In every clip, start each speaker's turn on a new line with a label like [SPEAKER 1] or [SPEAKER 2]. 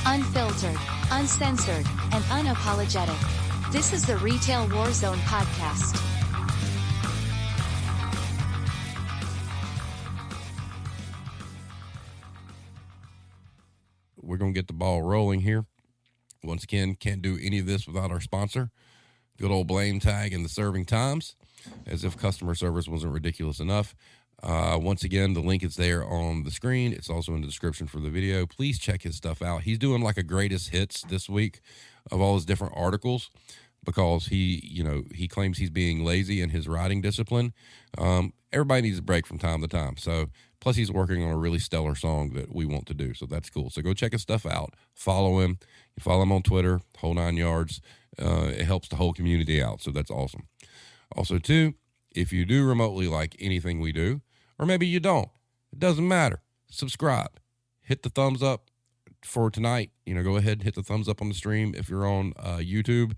[SPEAKER 1] Unfiltered, uncensored, and unapologetic. This is the Retail Warzone podcast.
[SPEAKER 2] We're going to get the ball rolling here. Once again, can't do any of this without our sponsor, good old Blame Tag and the Serving Times, as if customer service wasn't ridiculous enough. Once again, the link is there on the screen. It's also in the description for the video. Please check his stuff out. He's doing like a greatest hits this week of all his different articles because he claims he's being lazy in his writing discipline. Everybody needs a break from time to time. So plus he's working on a really stellar song that we want to do. So that's cool. So go check his stuff out. Follow him. You follow him on Twitter, whole 9 yards. It helps the whole community out. So that's awesome. Also too, if you do remotely like anything we do, or maybe you don't, it doesn't matter. Subscribe, hit the thumbs up for tonight. Go ahead and hit the thumbs up on the stream. If you're on YouTube,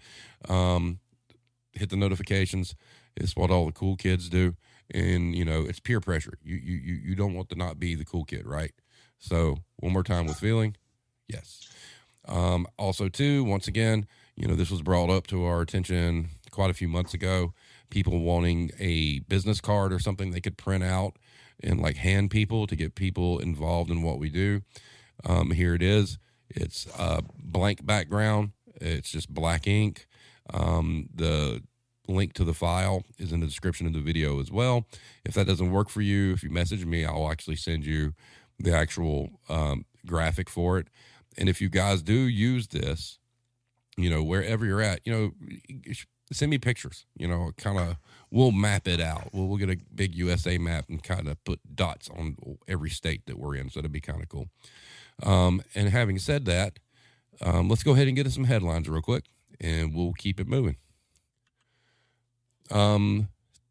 [SPEAKER 2] hit the notifications. It's what all the cool kids do. And, it's peer pressure. You don't want to not be the cool kid, right? So one more time with feeling. Yes. Also too, once again, this was brought up to our attention quite a few months ago. People wanting a business card or something they could print out and like hand people to get people involved in what we do. Here it is. It's a blank background. It's just black ink. The link to the file is in the description of the video as well. If that doesn't work for you, if you message me, I'll actually send you the actual graphic for it. And if you guys do use this, wherever you're at, send me pictures, we'll map it out. We'll get a big USA map and kind of put dots on every state that we're in. So that'd be kind of cool. And having said that, let's go ahead and get us some headlines real quick and we'll keep it moving.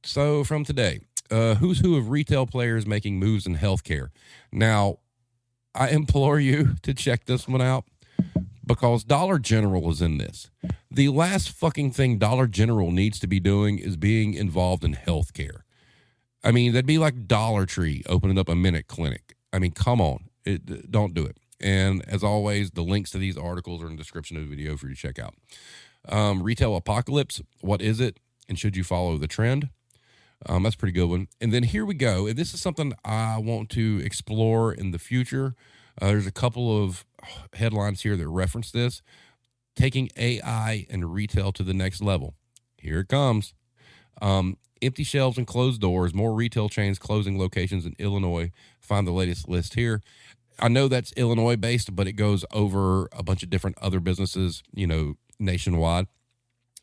[SPEAKER 2] So from today, who's who of retail players making moves in healthcare. Now, I implore you to check this one out because Dollar General is in this. The last fucking thing Dollar General needs to be doing is being involved in healthcare. I mean, that'd be like Dollar Tree opening up a minute clinic. I mean, come on. Don't do it. And as always, the links to these articles are in the description of the video for you to check out. Retail apocalypse. What is it? And should you follow the trend? That's a pretty good one. And then here we go. And this is something I want to explore in the future. There's a couple of headlines here that reference this. Taking AI and retail to the next level. Here it comes. Empty shelves and closed doors. More retail chains closing locations in Illinois. Find the latest list here. I know that's Illinois based, but it goes over a bunch of different other businesses, nationwide.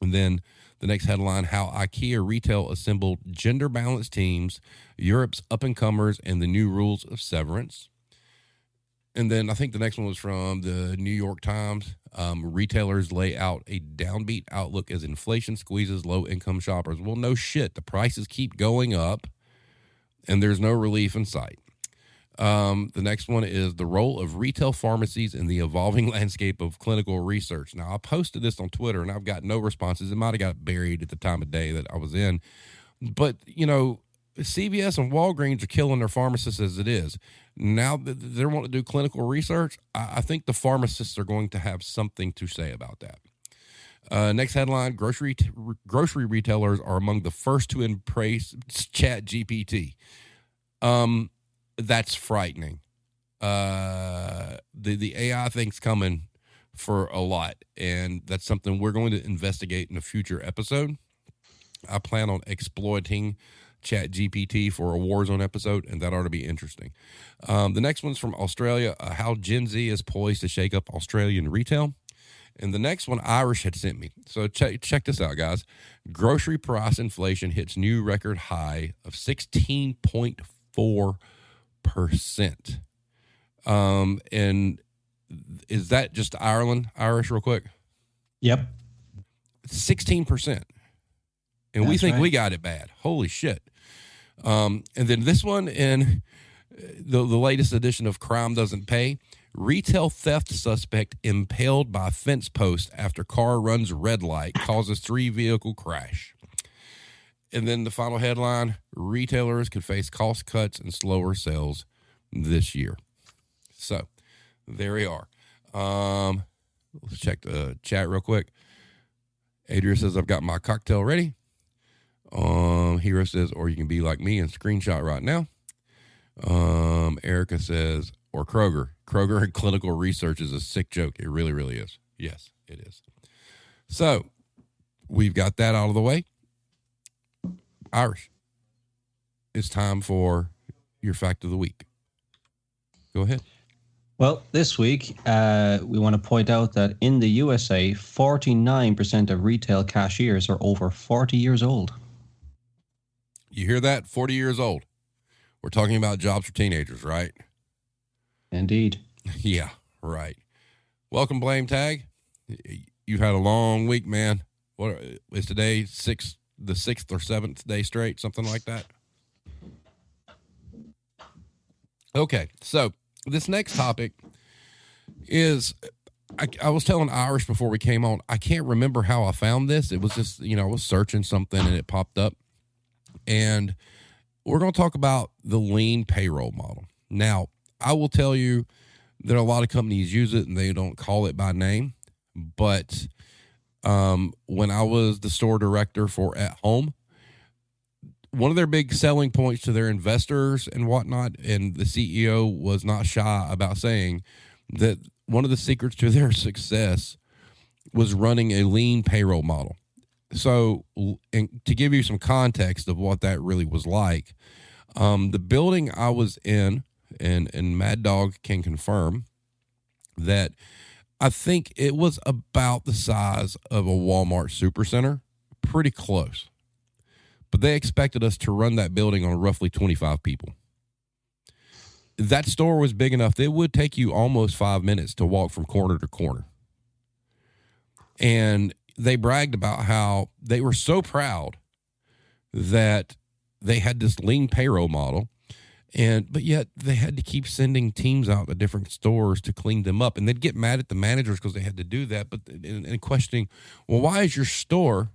[SPEAKER 2] And then the next headline, how IKEA retail assembled gender-balanced teams, Europe's up-and-comers, and the new rules of severance. And then I think the next one was from the New York Times. Retailers lay out a downbeat outlook as inflation squeezes low-income shoppers. Well, no shit. The prices keep going up, and there's no relief in sight. The next one is the role of retail pharmacies in the evolving landscape of clinical research. Now, I posted this on Twitter, and I've got no responses. It might have got buried at the time of day that I was in. But, CVS and Walgreens are killing their pharmacists as it is. Now that they're wanting to do clinical research, I think the pharmacists are going to have something to say about that. Next headline, grocery retailers are among the first to embrace ChatGPT. That's frightening. The AI thing's coming for a lot, and that's something we're going to investigate in a future episode. I plan on exploiting ChatGPT for a Warzone episode, and that ought to be interesting. The next one's from Australia, how Gen Z is poised to shake up Australian retail. And the next one, Irish had sent me. So check this out, guys. Grocery price inflation hits new record high of 16.4%. And is that just Irish real quick?
[SPEAKER 3] Yep.
[SPEAKER 2] 16%. And we think we got it bad. Holy shit. And then this one in the latest edition of Crime Doesn't Pay, retail theft suspect impaled by fence post after car runs red light causes 3-vehicle crash. And then the final headline, retailers could face cost cuts and slower sales this year. So there we are. Let's check the chat real quick. Adria says, I've got my cocktail ready. Hero says, or you can be like me and screenshot right now. Erica says, or Kroger. Kroger and clinical research is a sick joke. It really, really is. Yes, it is. So we've got that out of the way. Irish, it's time for your fact of the week. Go ahead.
[SPEAKER 3] Well, this week, we want to point out that in the USA, 49% of retail cashiers are over 40 years old.
[SPEAKER 2] You hear that? 40 years old. We're talking about jobs for teenagers, right?
[SPEAKER 3] Indeed.
[SPEAKER 2] Yeah, right. Welcome, Blame Tag. You've had a long week, man. What is today? The sixth or seventh day straight, something like that. Okay, so this next topic is, I was telling Irish before we came on, I can't remember how I found this. It was just, I was searching something and it popped up. And we're going to talk about the lean payroll model. Now, I will tell you that a lot of companies use it and they don't call it by name. But when I was the store director for At Home, one of their big selling points to their investors and whatnot, and the CEO was not shy about saying that one of the secrets to their success was running a lean payroll model. So, and to give you some context of what that really was like, the building I was in, and Mad Dog can confirm that I think it was about the size of a Walmart supercenter, pretty close. But they expected us to run that building on roughly 25 people. That store was big enough that it would take you almost 5 minutes to walk from corner to corner. And they bragged about how they were so proud that they had this lean payroll model, but yet they had to keep sending teams out to different stores to clean them up. And they'd get mad at the managers because they had to do that, and questioning, well, why is your store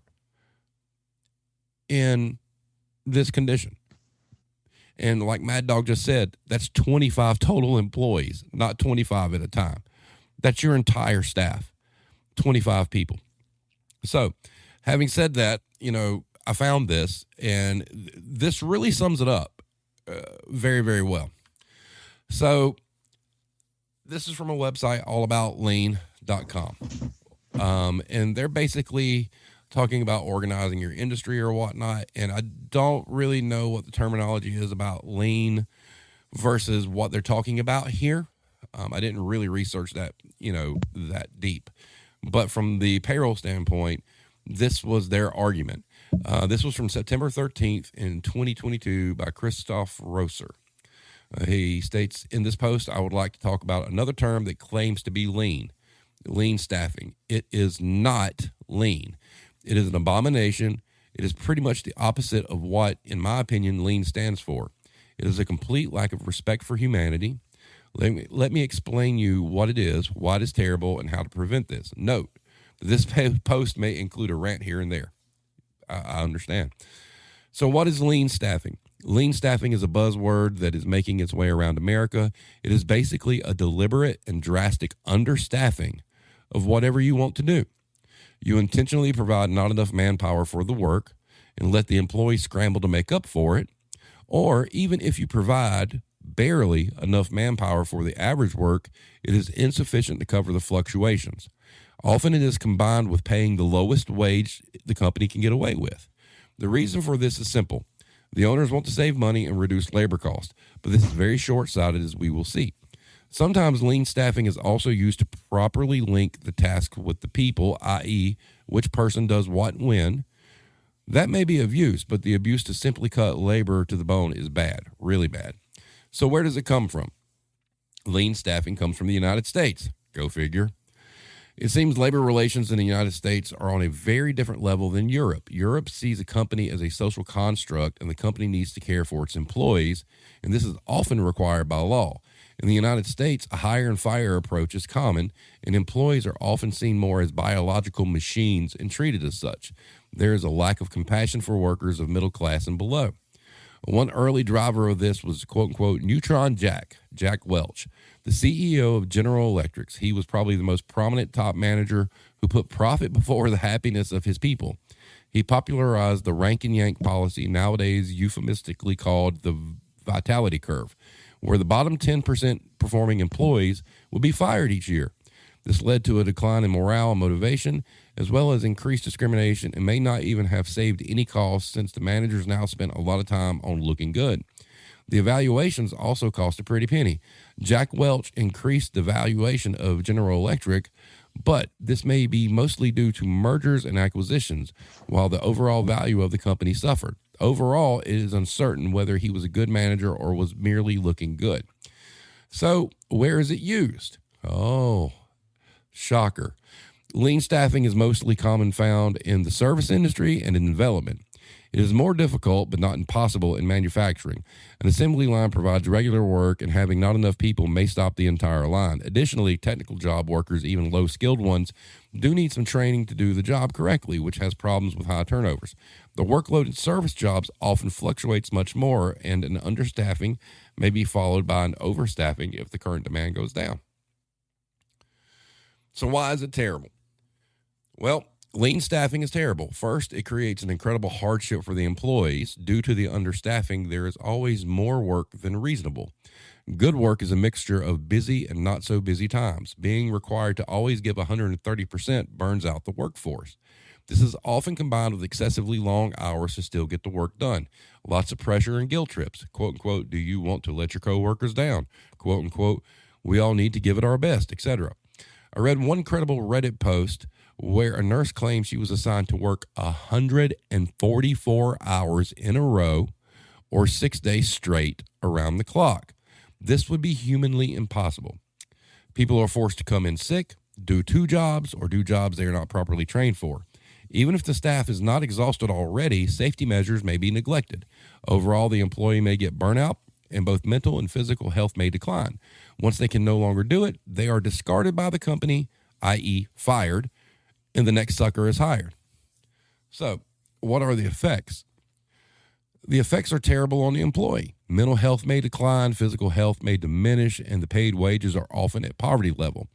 [SPEAKER 2] in this condition? And like Mad Dog just said, that's 25 total employees, not 25 at a time. That's your entire staff, 25 people. So having said that, I found this, and this really sums it up very, very well. So this is from a website allaboutlean.com. And they're basically talking about organizing your industry or whatnot. And I don't really know what the terminology is about lean versus what they're talking about here. I didn't really research that, that deep. But from the payroll standpoint, this was their argument. This was from September 13th in 2022 by Christoph Rosser. He states, in this post, I would like to talk about another term that claims to be lean staffing. It is not lean. It is an abomination. It is pretty much the opposite of what, in my opinion, lean stands for. It is a complete lack of respect for humanity. Let me explain you what it is, why it is terrible, and how to prevent this. Note, this post may include a rant here and there. I understand. So what is lean staffing? Lean staffing is a buzzword that is making its way around America. It is basically a deliberate and drastic understaffing of whatever you want to do. You intentionally provide not enough manpower for the work and let the employee scramble to make up for it. Or even if you provide barely enough manpower for the average work, it is insufficient to cover the fluctuations. Often it is combined with paying the lowest wage the company can get away with. The reason for this is simple. The owners want to save money and reduce labor costs, but this is very short-sighted, as we will see. Sometimes lean staffing is also used to properly link the task with the people, i.e., which person does what and when. That may be of use, but the abuse to simply cut labor to the bone is bad, really bad. So where does it come from? Lean staffing comes from the United States. Go figure. It seems labor relations in the United States are on a very different level than Europe. Europe sees a company as a social construct, and the company needs to care for its employees, and this is often required by law. In the United States, a hire and fire approach is common, and employees are often seen more as biological machines and treated as such. There is a lack of compassion for workers of middle class and below. One early driver of this was quote unquote Neutron Jack Welch, the CEO of General Electric. He was probably the most prominent top manager who put profit before the happiness of his people. He popularized the rank and yank policy, nowadays euphemistically called the vitality curve, where the bottom 10% performing employees would be fired each year. This led to a decline in morale and motivation, as well as increased discrimination, and may not even have saved any costs since the managers now spent a lot of time on looking good. The evaluations also cost a pretty penny. Jack Welch increased the valuation of General Electric, but this may be mostly due to mergers and acquisitions, while the overall value of the company suffered. Overall, it is uncertain whether he was a good manager or was merely looking good. So, where is it used? Oh, shocker. Lean staffing is mostly common found in the service industry and in development. It is more difficult, but not impossible, in manufacturing. An assembly line provides regular work, and having not enough people may stop the entire line. Additionally, technical job workers, even low-skilled ones, do need some training to do the job correctly, which has problems with high turnovers. The workload in service jobs often fluctuates much more, and an understaffing may be followed by an overstaffing if the current demand goes down. So why is it terrible? Well, lean staffing is terrible. First, it creates an incredible hardship for the employees. Due to the understaffing, there is always more work than reasonable. Good work is a mixture of busy and not so busy times. Being required to always give 130% burns out the workforce. This is often combined with excessively long hours to still get the work done. Lots of pressure and guilt trips. Quote unquote, do you want to let your coworkers down? Quote unquote, we all need to give it our best, etc. I read one credible Reddit post where a nurse claimed she was assigned to work 144 hours in a row or 6 days straight around the clock. This would be humanly impossible. People are forced to come in sick, do two jobs, or do jobs they are not properly trained for. Even if the staff is not exhausted already, safety measures may be neglected. Overall, the employee may get burnout, and both mental and physical health may decline. Once they can no longer do it, they are discarded by the company, i.e. fired, and the next sucker is hired. So, what are the effects? The effects are terrible on the employee. Mental health may decline, physical health may diminish, and the paid wages are often at poverty level.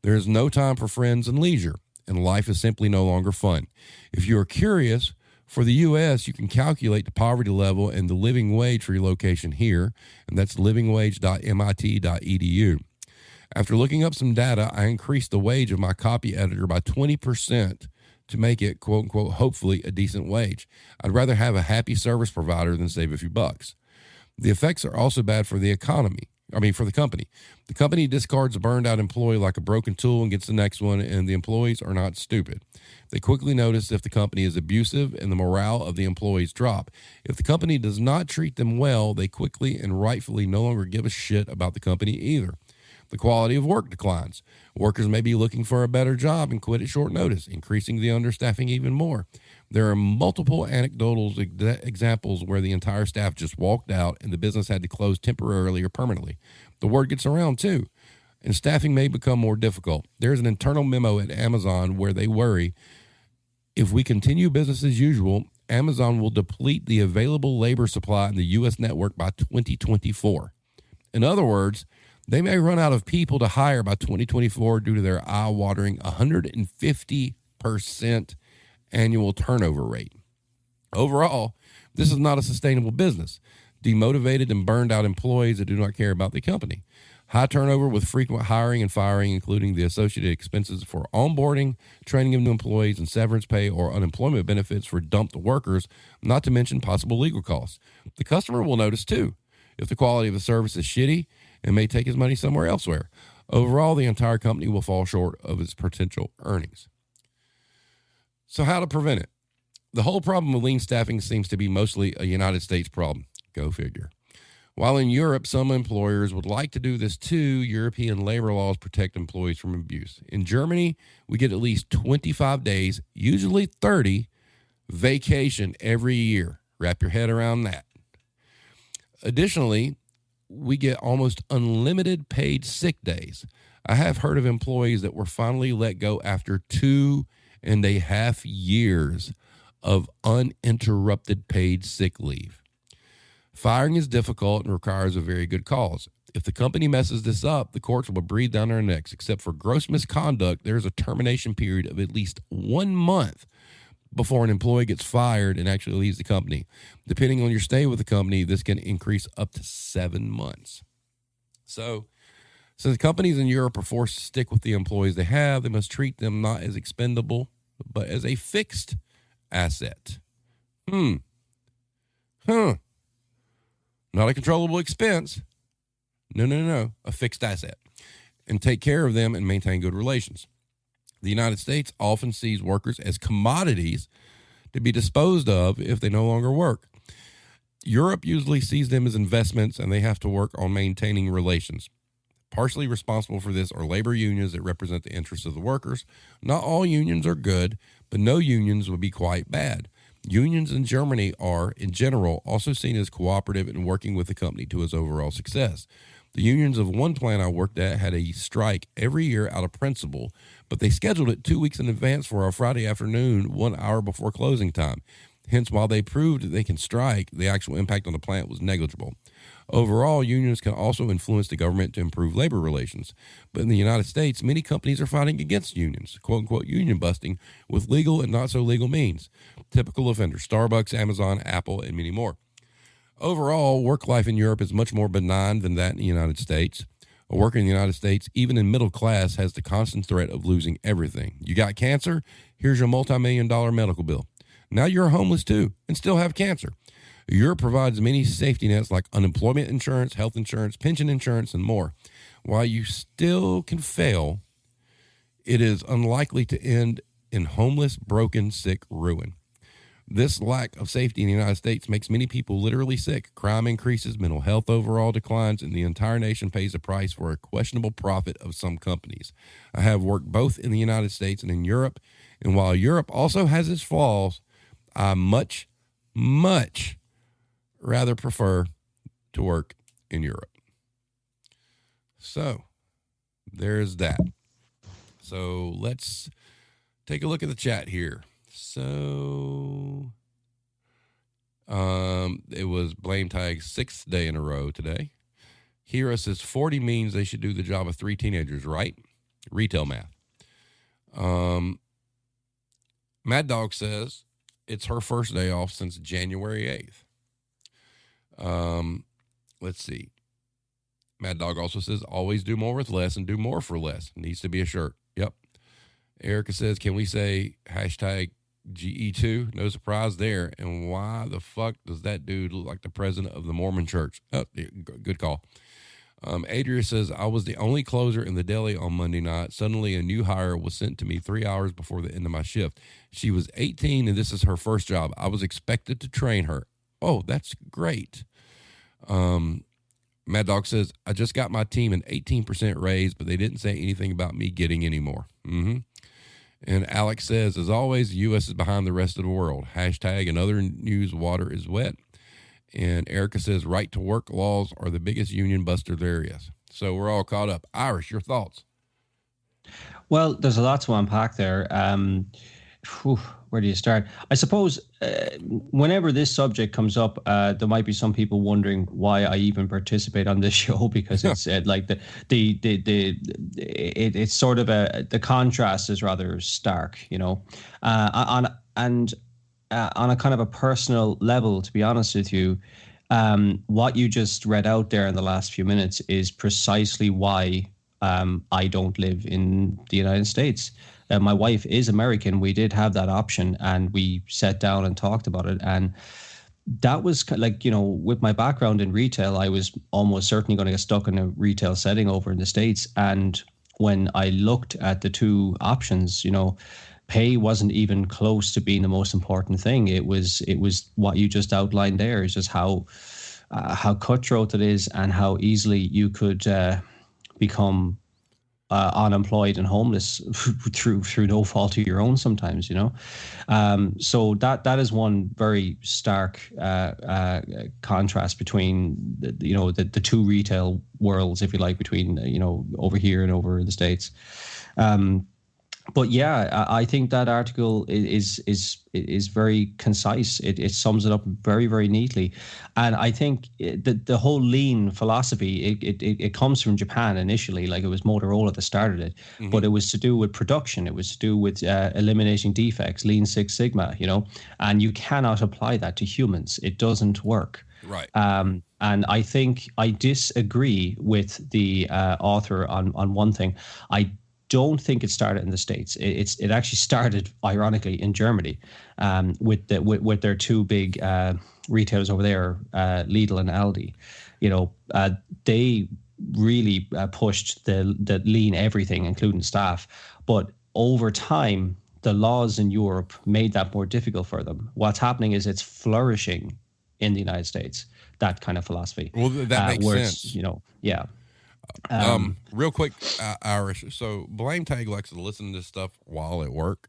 [SPEAKER 2] There is no time for friends and leisure, and life is simply no longer fun. If you are curious, for the U.S., you can calculate the poverty level and the living wage for your location here, and that's livingwage.mit.edu. After looking up some data, I increased the wage of my copy editor by 20% to make it, quote unquote, hopefully a decent wage. I'd rather have a happy service provider than save a few bucks. The effects are also bad for the company. The company discards a burned out employee like a broken tool and gets the next one, and the employees are not stupid. They quickly notice if the company is abusive, and the morale of the employees drop. If the company does not treat them well, they quickly and rightfully no longer give a shit about the company either. The quality of work declines. Workers may be looking for a better job and quit at short notice, increasing the understaffing even more. There are multiple anecdotal examples where the entire staff just walked out and the business had to close temporarily or permanently. The word gets around too, and staffing may become more difficult. There's an internal memo at Amazon where they worry, if we continue business as usual, Amazon will deplete the available labor supply in the U.S. network by 2024. In other words, they may run out of people to hire by 2024 due to their eye-watering 150% annual turnover rate. Overall, this is not a sustainable business. Demotivated and burned out employees that do not care about the company. High turnover with frequent hiring and firing, including the associated expenses for onboarding, training of new employees, and severance pay or unemployment benefits for dumped workers, not to mention possible legal costs. The customer will notice too if the quality of the service is shitty and may take his money somewhere elsewhere. Overall, the entire company will fall short of its potential earnings. So how to prevent it? The whole problem with lean staffing seems to be mostly a United States problem. Go figure. While in Europe, some employers would like to do this too, European labor laws protect employees from abuse. In Germany, we get at least 25 days, usually 30, vacation every year. Wrap your head around that. Additionally, we get almost unlimited paid sick days. I have heard of employees that were finally let go after 2.5 years of uninterrupted paid sick leave. Firing is difficult and requires a very good cause. If the company messes this up, the courts will breathe down their necks. Except for gross misconduct, there's a termination period of at least 1 month before an employee gets fired and actually leaves the company. Depending on your stay with the company, this can increase up to 7 months. So, since companies in Europe are forced to stick with the employees they have, they must treat them not as expendable, but as a fixed asset. Not a controllable expense. No. A fixed asset. And take care of them and maintain good relations. The United States often sees workers as commodities to be disposed of if they no longer work. Europe usually sees them as investments, and they have to work on maintaining relations. Partially responsible for this are labor unions that represent the interests of the workers. Not all unions are good, but no unions would be quite bad. Unions in Germany are, in general, also seen as cooperative in working with the company to its overall success. The unions of one plant I worked at had a strike every year out of principle, but they scheduled it 2 weeks in advance for a Friday afternoon, 1 hour before closing time. Hence, while they proved that they can strike, the actual impact on the plant was negligible. Overall, unions can also influence the government to improve labor relations. But in the United States, many companies are fighting against unions, quote-unquote union busting, with legal and not so legal means. Typical offenders: Starbucks, Amazon, Apple, and many more. Overall, work life in Europe is much more benign than that in the United States. A worker in the United States, even in middle class, has the constant threat of losing everything. You got cancer? Here's your multi-million-dollar medical bill. Now you're homeless too and still have cancer. Europe provides many safety nets like unemployment insurance, health insurance, pension insurance, and more. While you still can fail, it is unlikely to end in homeless, broken, sick ruin. This lack of safety in the United States makes many people literally sick. Crime increases, mental health overall declines, and the entire nation pays a price for a questionable profit of some companies. I have worked both in the United States and in Europe, and while Europe also has its flaws, I much rather prefer to work in Europe. So, there's that. So, let's take a look at the chat here. So, it was Blame Tag's 6th day in a row today. Hero says 40 means they should do the job of 3 teenagers, right? Retail math. Mad Dog says it's her first day off since January 8th. Let's see. Mad Dog also says always do more with less and do more for less. Needs to be a shirt. Yep. Erica says, can we say hashtag GE2? No surprise there. And why the fuck does that dude look like the president of the Mormon church? Oh, good call. Adria says, I was the only closer in the deli on Monday night. Suddenly a new hire was sent to me 3 hours before the end of my shift. She was 18 and this is her first job. I was expected to train her. Oh, that's great. Mad Dog says, I just got my team an 18% raise, but they didn't say anything about me getting any more. And Alex says, as always, the U.S. is behind the rest of the world. Hashtag another news water is wet. And Erica says, right to work laws are the biggest union buster there is. So we're all caught up. Irish, your thoughts?
[SPEAKER 3] Well, there's a lot to unpack there. Where do you start? I suppose whenever this subject comes up, there might be some people wondering why I even participate on this show, because it's like it's sort of the contrast is rather stark, you know, on a kind of a personal level. To be honest with you, what you just read out there in the last few minutes is precisely why I don't live in the United States. My wife is American. We did have that option and we sat down and talked about it. And that was like, you know, with my background in retail, I was almost certainly going to get stuck in a retail setting over in the States. And when I looked at the two options, you know, pay wasn't even close to being the most important thing. It was what you just outlined there, is just how cutthroat it is and how easily you could become unemployed and homeless through no fault of your own sometimes, you know. So that is one very stark contrast between the two retail worlds, if you like, between over here and over in the States. But yeah, I think that article is very concise. It sums it up very, very neatly, and I think the whole lean philosophy it comes from Japan initially. Like, it was Motorola that started it,
[SPEAKER 2] Mm-hmm.
[SPEAKER 3] but it was to do with production. It was to do with eliminating defects, Lean Six Sigma. And you cannot apply that to humans. It doesn't work.
[SPEAKER 2] Right.
[SPEAKER 3] And I think I disagree with the author on one thing. I don't think it started in the States. It actually started, ironically, in Germany, with their two big retailers over there, Lidl and Aldi. They really pushed the lean everything, including staff. But over time, the laws in Europe made that more difficult for them. What's happening is it's flourishing in the United States, that kind of philosophy.
[SPEAKER 2] Well, that makes sense.
[SPEAKER 3] Yeah.
[SPEAKER 2] Real quick, Irish. So Blame Tag likes to listen to this stuff while at work,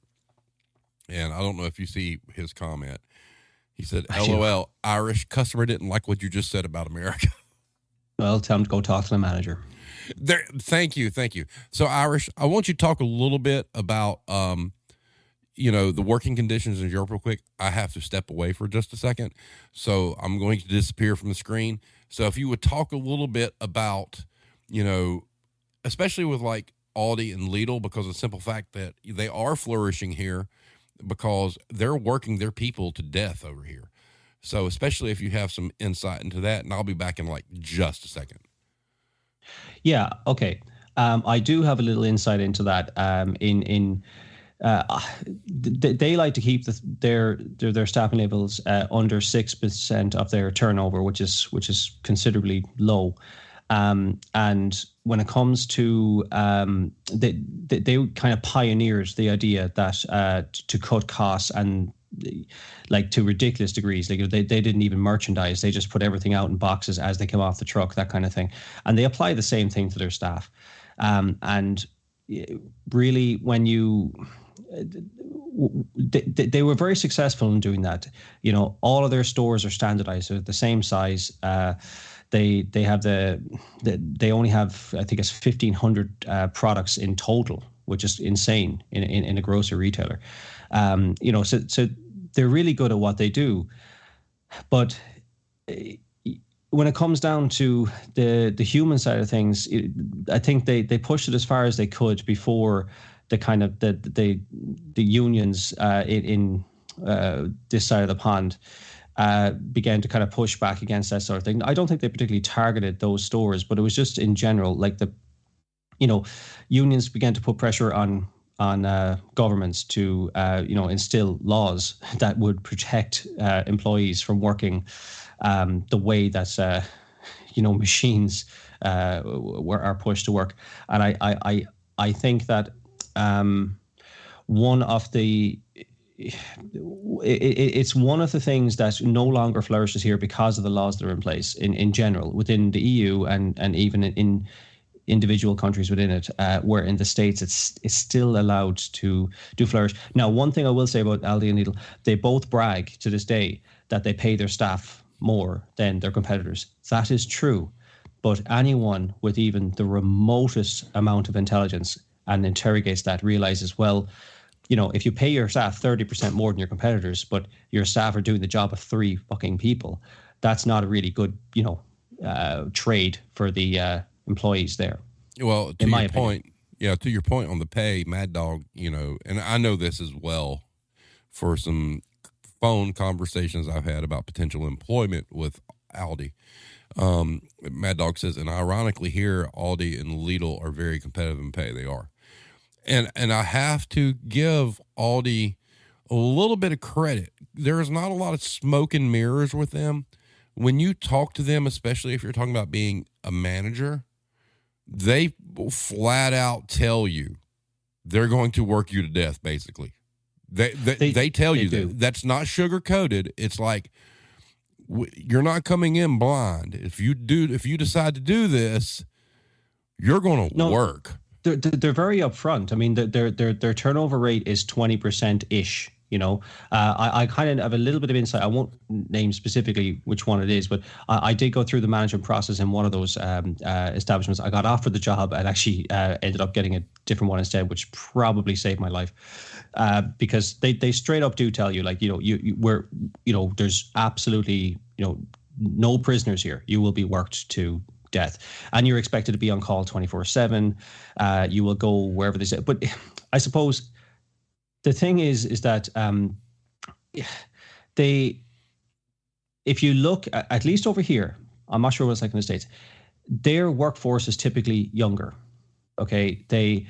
[SPEAKER 2] and I don't know if you see his comment. He said, "LOL, Irish customer didn't like what you just said about America."
[SPEAKER 3] Well, tell him to go talk to the manager.
[SPEAKER 2] There. Thank you. So Irish, I want you to talk a little bit about the working conditions in Europe real quick. I have to step away for just a second, so I'm going to disappear from the screen. So if you would talk a little bit about, especially with like Aldi and Lidl, because of the simple fact that they are flourishing here because they're working their people to death over here. So especially if you have some insight into that, and I'll be back in like just a second.
[SPEAKER 3] Yeah. Okay. I do have a little insight into that. They like to keep their staffing levels under 6% of their turnover, which is considerably low. And when it comes to they kind of pioneered the idea that to cut costs and like to ridiculous degrees. Like they didn't even merchandise; they just put everything out in boxes as they came off the truck, that kind of thing. And they apply the same thing to their staff. And really, when they were very successful in doing that. All of their stores are standardized, they're the same size. They have they only have, I think it's 1,500 products in total, which is insane in a grocery retailer. So they're really good at what they do, but when it comes down to the human side of things, I think they pushed it as far as they could before the kind of the unions in this side of the pond began to kind of push back against that sort of thing. I don't think they particularly targeted those stores, but it was just in general, like unions began to put pressure on governments to instill laws that would protect employees from working the way that machines are pushed to work. And I think that one of the it's one of the things that no longer flourishes here because of the laws that are in place in general within the EU and even in individual countries within it, where in the States it's still allowed to flourish. Now, one thing I will say about Aldi and Lidl, they both brag to this day that they pay their staff more than their competitors. That is true, but anyone with even the remotest amount of intelligence and interrogates that realizes, well, if you pay your staff 30% more than your competitors, but your staff are doing the job of 3 fucking people, that's not a really good, trade for the employees there.
[SPEAKER 2] Well, to your point on the pay, Mad Dog, and I know this as well for some phone conversations I've had about potential employment with Aldi. Mad Dog says, and ironically here, Aldi and Lidl are very competitive in pay. They are. And I have to give Aldi a little bit of credit. There is not a lot of smoke and mirrors with them. When you talk to them, especially if you're talking about being a manager, they flat out tell you they're going to work you to death, basically. They tell you that. That's not sugar coated. It's like, you're not coming in blind. If you decide to do this, you're going to work.
[SPEAKER 3] They're very upfront. I mean, their turnover rate is 20% ish. I kind of have a little bit of insight. I won't name specifically which one it is, but I did go through the management process in one of those establishments. I got offered the job and actually ended up getting a different one instead, which probably saved my life, because they straight up do tell you, like, there's absolutely, no prisoners here. You will be worked to death, and you're expected to be on call 24/7. You will go wherever they say. But I suppose the thing is that if you look at least over here, I'm not sure what it's like in the States, their workforce is typically younger. Okay, they're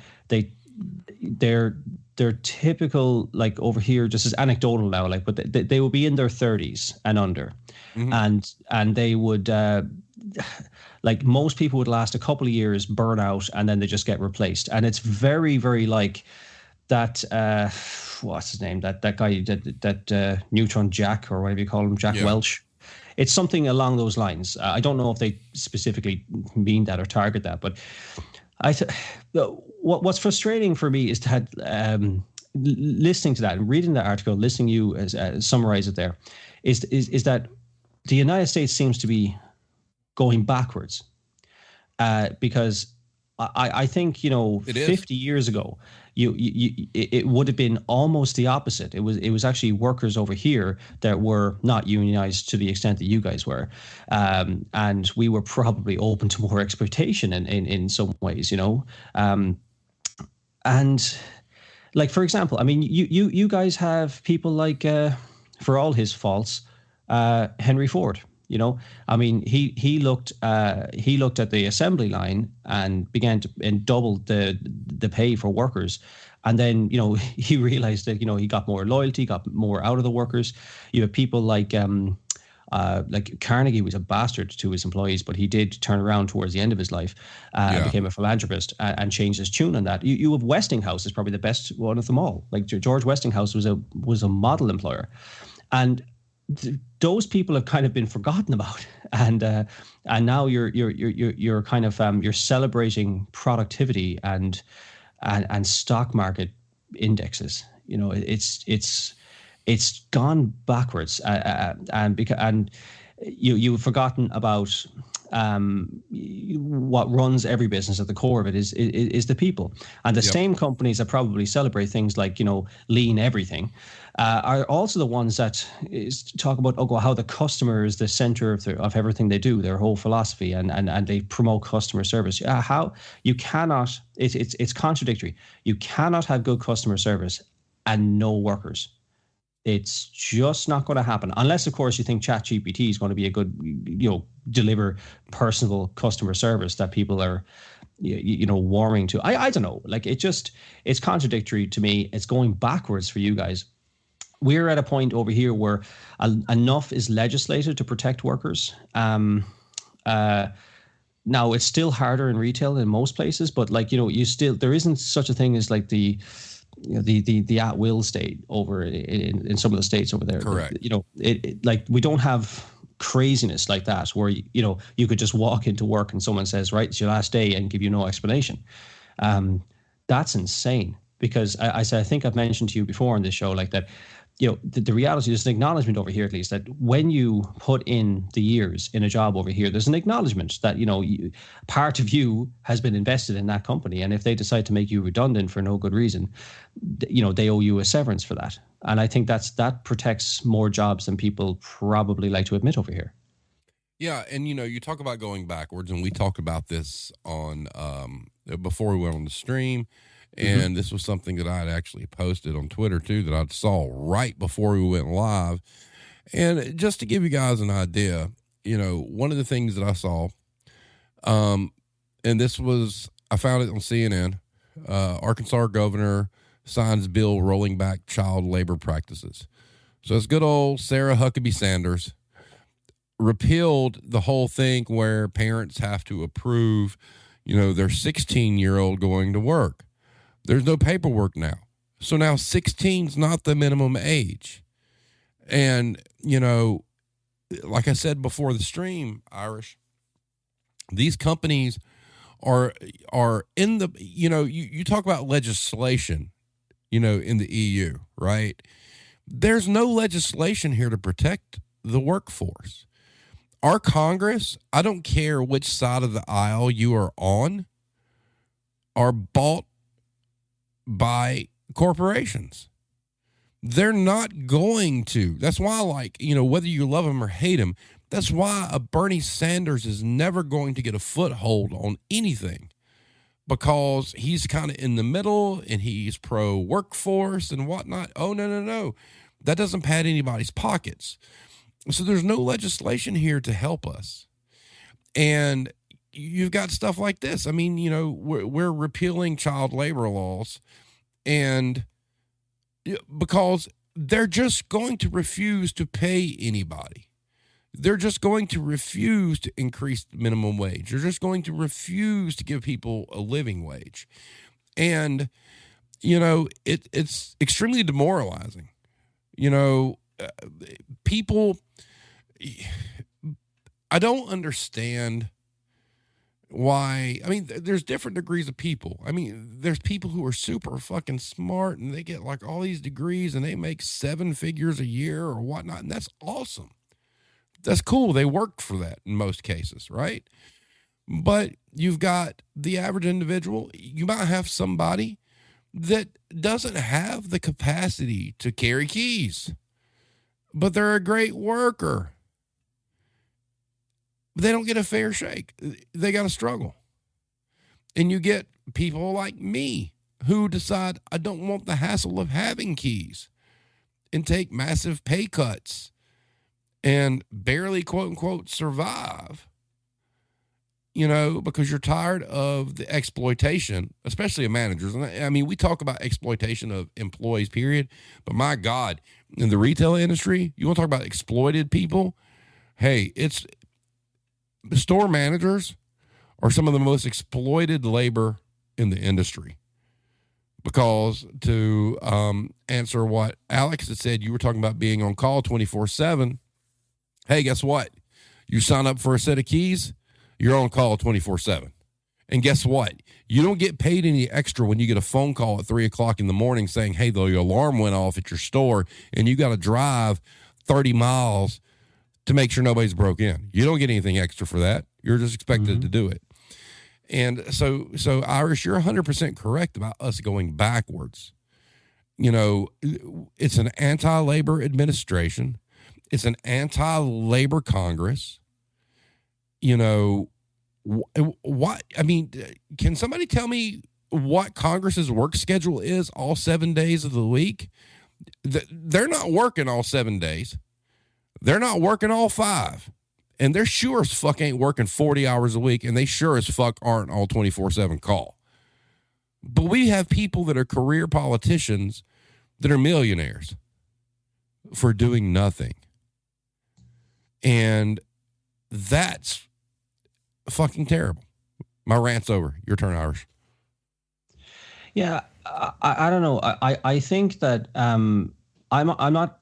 [SPEAKER 3] typical, like over here, just as anecdotal now, like, but they will be in their 30s and under, and they would like most people would last a couple of years, burn out, and then they just get replaced. And it's very, very like that. What's his name? That guy, that Neutron Jack, or whatever you call him, Jack Welch. It's something along those lines. I don't know if they specifically mean that or target that, but what's frustrating for me is that listening to that and reading that article, listening to you summarize it there, is that the United States seems to be going backwards, because I think 50 years ago it would have been almost the opposite. It was actually workers over here that were not unionized to the extent that you guys were, and we were probably open to more exploitation in some ways, and like, for example, I mean, you guys have people like, for all his faults, Henry Ford. I mean, he looked at the assembly line and began to double the pay for workers, and then he realized that he got more loyalty, got more out of the workers. You have people like Carnegie was a bastard to his employees, but he did turn around towards the end of his life and became a philanthropist and changed his tune on that. You have Westinghouse is probably the best one of them all. Like George Westinghouse was a model employer, and those people have kind of been forgotten about, and now you're kind of you're celebrating productivity and stock market indexes. It's gone backwards, and you've forgotten about what runs every business. At the core of it is the people, and the same companies that probably celebrate things like lean everything are also the ones that talk about how the customer is the center of everything they do, their whole philosophy, and they promote customer service. How you cannot, it's contradictory. You cannot have good customer service and no workers. It's just not going to happen, unless, of course, you think ChatGPT is going to be a good, deliver personal customer service that people are, warming to. I don't know. Like, it's contradictory to me. It's going backwards for you guys. We're at a point over here where enough is legislated to protect workers. Now, it's still harder in retail than most places, but there isn't such a thing as like the at-will state over in some of the states over there.
[SPEAKER 2] Correct.
[SPEAKER 3] Like, we don't have craziness like that where you could just walk into work and someone says, right, it's your last day, and give you no explanation. That's insane, because I think I've mentioned to you before on this show, like, that the reality is an acknowledgement over here, at least, that when you put in the years in a job over here, there's an acknowledgement that part of you has been invested in that company, and if they decide to make you redundant for no good reason, they owe you a severance for that. And I think that protects more jobs than people probably like to admit over here.
[SPEAKER 2] Yeah, and you talk about going backwards, and we talked about this on before we went on the stream. And this was something that I had actually posted on Twitter too, that I saw right before we went live. And just to give you guys an idea, one of the things that I saw, and I found it on CNN, Arkansas governor signs bill rolling back child labor practices. So it's good old Sarah Huckabee Sanders repealed the whole thing where parents have to approve, their 16-year-old going to work. There's no paperwork now. So now 16 is not the minimum age. And, like I said before the stream, Irish, these companies are in the, you talk about legislation, in the EU, right? There's no legislation here to protect the workforce. Our Congress, I don't care which side of the aisle you are on, are bought by corporations. They're not going to. That's why, like, whether you love them or hate them, that's why a Bernie Sanders is never going to get a foothold on anything, because he's kind of in the middle and he's pro workforce and whatnot. Oh, no. That doesn't pad anybody's pockets. So there's no legislation here to help us. And you've got stuff like this. I mean, we're repealing child labor laws, and because they're just going to refuse to pay anybody. They're just going to refuse to increase the minimum wage. They're just going to refuse to give people a living wage. And, it's extremely demoralizing. People, I don't understand why. I mean, there's different degrees of people. I mean, there's people who are super fucking smart and they get like all these degrees and they make 7 figures a year or whatnot. And that's awesome. That's cool. They work for that in most cases, right? But you've got the average individual. You might have somebody that doesn't have the capacity to carry keys, but they're a great worker. They don't get a fair shake. They got to struggle. And you get people like me who decide I don't want the hassle of having keys and take massive pay cuts and barely, quote unquote, survive, because you're tired of the exploitation, especially of managers. And I mean, we talk about exploitation of employees, period. But my God, in the retail industry, you want to talk about exploited people? Hey, it's store managers are some of the most exploited labor in the industry. Because to answer what Alex had said, you were talking about being on call 24/7. Hey, guess what? You sign up for a set of keys, you're on call 24/7. And guess what? You don't get paid any extra when you get a phone call at 3:00 in the morning saying, hey, the alarm went off at your store and you got to drive 30 miles to make sure nobody's broke in. You don't get anything extra for that. You're just expected to do it. And so Irish, you're 100% correct about us going backwards. It's an anti-labor administration. It's an anti-labor Congress. What? I mean, can somebody tell me what Congress's work schedule is all 7 days of the week? They're not working all 7 days. They're not working all 5. And they're sure as fuck ain't working 40 hours a week, and they sure as fuck aren't all 24/7 call. But we have people that are career politicians that are millionaires for doing nothing. And that's fucking terrible. My rant's over. Your turn, Irish.
[SPEAKER 3] Yeah, I don't know. I think that I'm not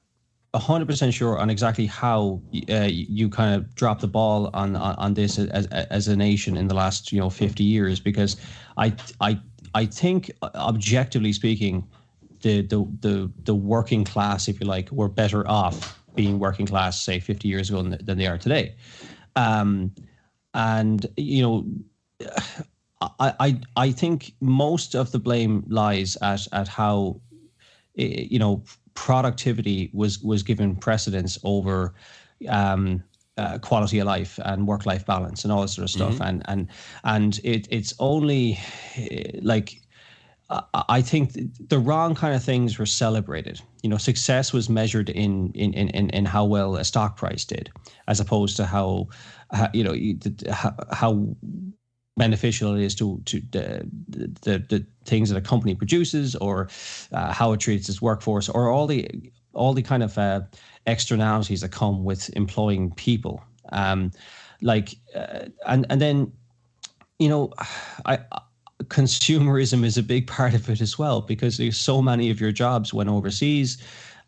[SPEAKER 3] 100% sure on exactly how you kind of dropped the ball on this as a nation in the last 50 years, because I think objectively speaking, the working class, if you like, were better off being working class, say 50 years ago than they are today. And I think most of the blame lies at how productivity was given precedence over quality of life and work-life balance and all that sort of stuff. Mm-hmm. And it's only like, I think the wrong kind of things were celebrated. Success was measured in how well a stock price did, as opposed to how beneficial it is to the things that a company produces, or how it treats its workforce, or all the kind of externalities that come with employing people. And then consumerism is a big part of it as well, because there's so many of your jobs went overseas,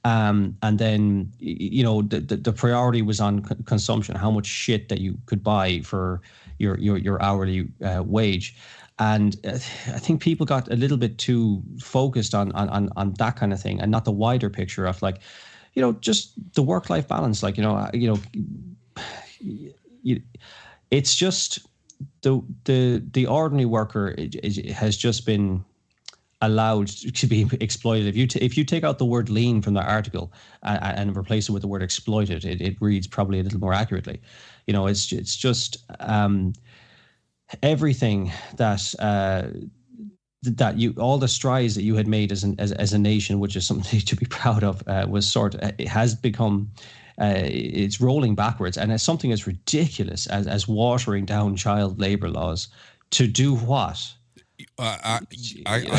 [SPEAKER 3] and then the priority was on consumption, how much shit that you could buy for your hourly wage. And I think people got a little bit too focused on that kind of thing, and not the wider picture of, like, just the work-life balance. Like, it's just the ordinary worker has just been allowed to be exploited. If you take out the word lean from the article and replace it with the word exploited, it reads probably a little more accurately. It's just everything that you, all the strides that you had made as a nation, which is something to be proud of, it has become it's rolling backwards, and it's something as ridiculous as watering down child labor laws to do what?
[SPEAKER 2] I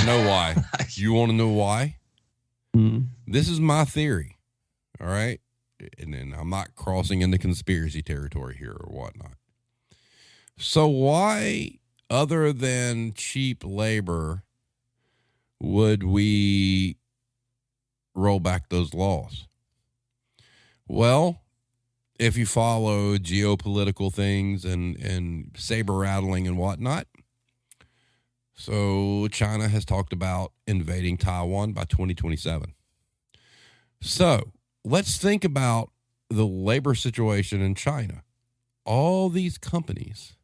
[SPEAKER 2] know why. You want to know why?
[SPEAKER 3] Mm-hmm.
[SPEAKER 2] This is my theory. All right. And then I'm not crossing into conspiracy territory here or whatnot. So why, other than cheap labor, would we roll back those laws? Well, if you follow geopolitical things and saber rattling and whatnot, so China has talked about invading Taiwan by 2027. So let's think about the labor situation in China. All these companies,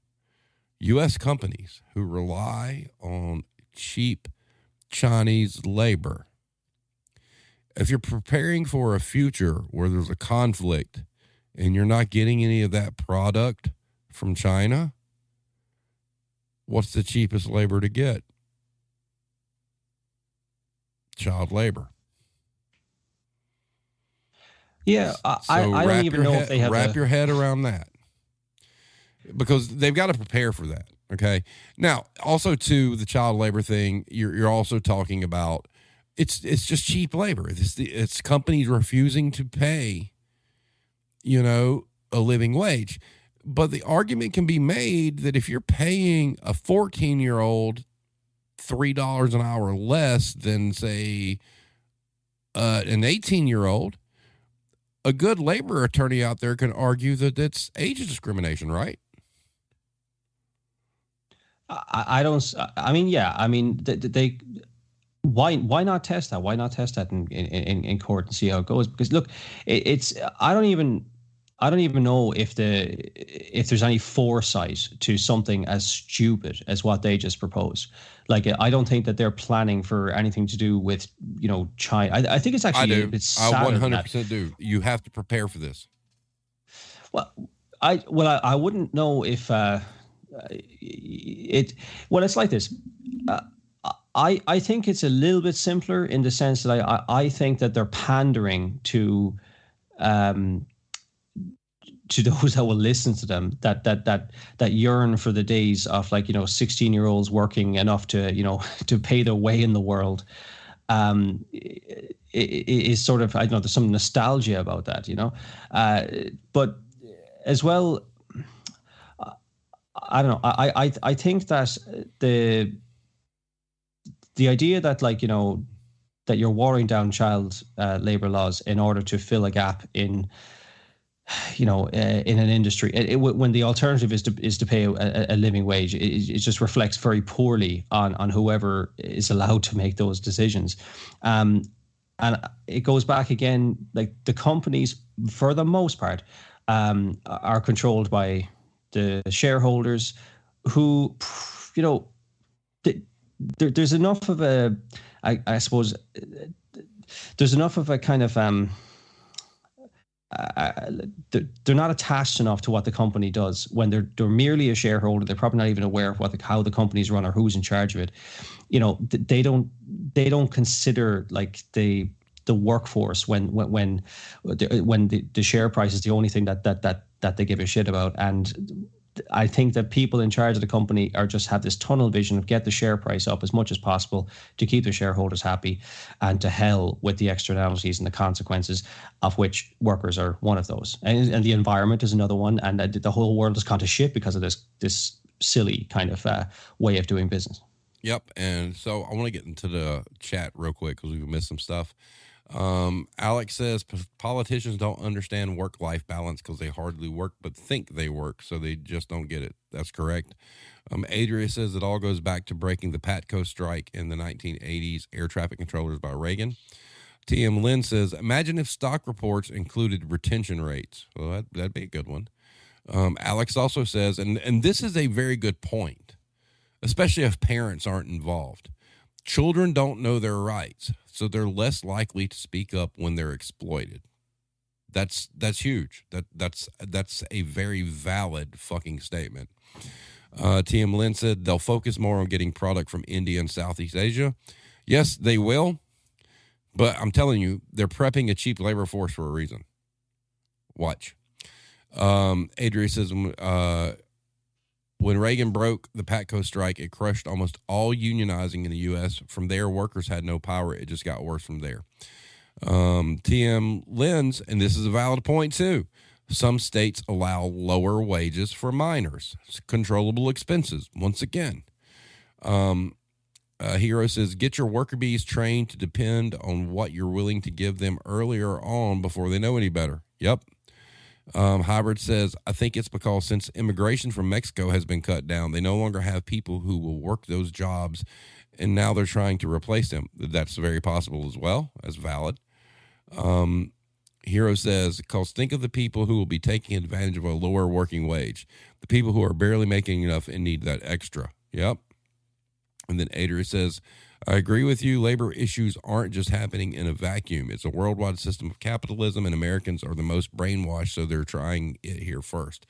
[SPEAKER 2] U.S. companies, who rely on cheap Chinese labor. If you're preparing for a future where there's a conflict and you're not getting any of that product from China, what's the cheapest labor to get? Child labor.
[SPEAKER 3] Yeah, I don't even know if they have
[SPEAKER 2] wrap your head around that, because they've got to prepare for that. Okay. Now, also to the child labor thing, you're also talking about it's just cheap labor. It's companies refusing to pay, a living wage. But the argument can be made that if you're paying a 14-year-old $3 an hour less than, say, an 18-year-old, a good labor attorney out there can argue that it's age discrimination, right?
[SPEAKER 3] I don't. I mean, yeah. I mean, they. Why not test that? Why not test that in court and see how it goes? Because look, it's. I don't even know if there's any foresight to something as stupid as what they just proposed. Like, I don't think that they're planning for anything to do with China. I think it's actually a bit sad.
[SPEAKER 2] I 100% do. You have to prepare for this.
[SPEAKER 3] Well, I wouldn't know if it's like this. I think it's a little bit simpler in the sense that I think that they're pandering to those that will listen to them, that yearn for the days of 16-year-olds working enough to to pay their way in the world. It is sort of, I don't know, there's some nostalgia about that, but as well, I don't know. I think that the idea that that you're watering down child labor laws in order to fill a gap in in an industry, when the alternative is to pay a living wage, it just reflects very poorly on whoever is allowed to make those decisions. And it goes back again, like the companies, for the most part, are controlled by the shareholders who, there's enough of a, I suppose, there's enough of a kind of, they're not attached enough to what the company does. When they're merely a shareholder, they're probably not even aware of how the company's run or who's in charge of it. They don't consider like the workforce when the share price is the only thing that they give a shit about. And I think that people in charge of the company just have this tunnel vision of get the share price up as much as possible to keep their shareholders happy, and to hell with the externalities and the consequences, of which workers are one of those. And the environment is another one. And the whole world has gone to shit because of this silly kind of way of doing business.
[SPEAKER 2] Yep. And so I want to get into the chat real quick because we've missed some stuff. Alex says politicians don't understand work-life balance because they hardly work but think they work, so they just don't get it. That's correct. Adria says it all goes back to breaking the PATCO strike in the 1980s, air traffic controllers by Reagan. TM Lynn says, imagine if stock reports included retention rates. Well, that'd be a good one. Alex also says, and this is a very good point, especially if parents aren't involved. Children don't know their rights, so they're less likely to speak up when they're exploited. That's huge. That's a very valid fucking statement. TM Lynn said they'll focus more on getting product from India and Southeast Asia. Yes, they will, but I'm telling you, they're prepping a cheap labor force for a reason. Watch. Adria says, when Reagan broke the PATCO strike, it crushed almost all unionizing in the U.S. From there, workers had no power. It just got worse from there. TM Lynn's, and this is a valid point too, some states allow lower wages for minors. It's controllable expenses. Once again, Hero says, get your worker bees trained to depend on what you're willing to give them earlier on before they know any better. Yep. Hybrid says, I think it's because since immigration from Mexico has been cut down, they no longer have people who will work those jobs, and now they're trying to replace them. That's very possible as well. That's valid. Hero says, because think of the people who will be taking advantage of a lower working wage, the people who are barely making enough and need that extra. Yep. And then Adria says, I agree with you. Labor issues aren't just happening in a vacuum. It's a worldwide system of capitalism, and Americans are the most brainwashed, so they're trying it here first.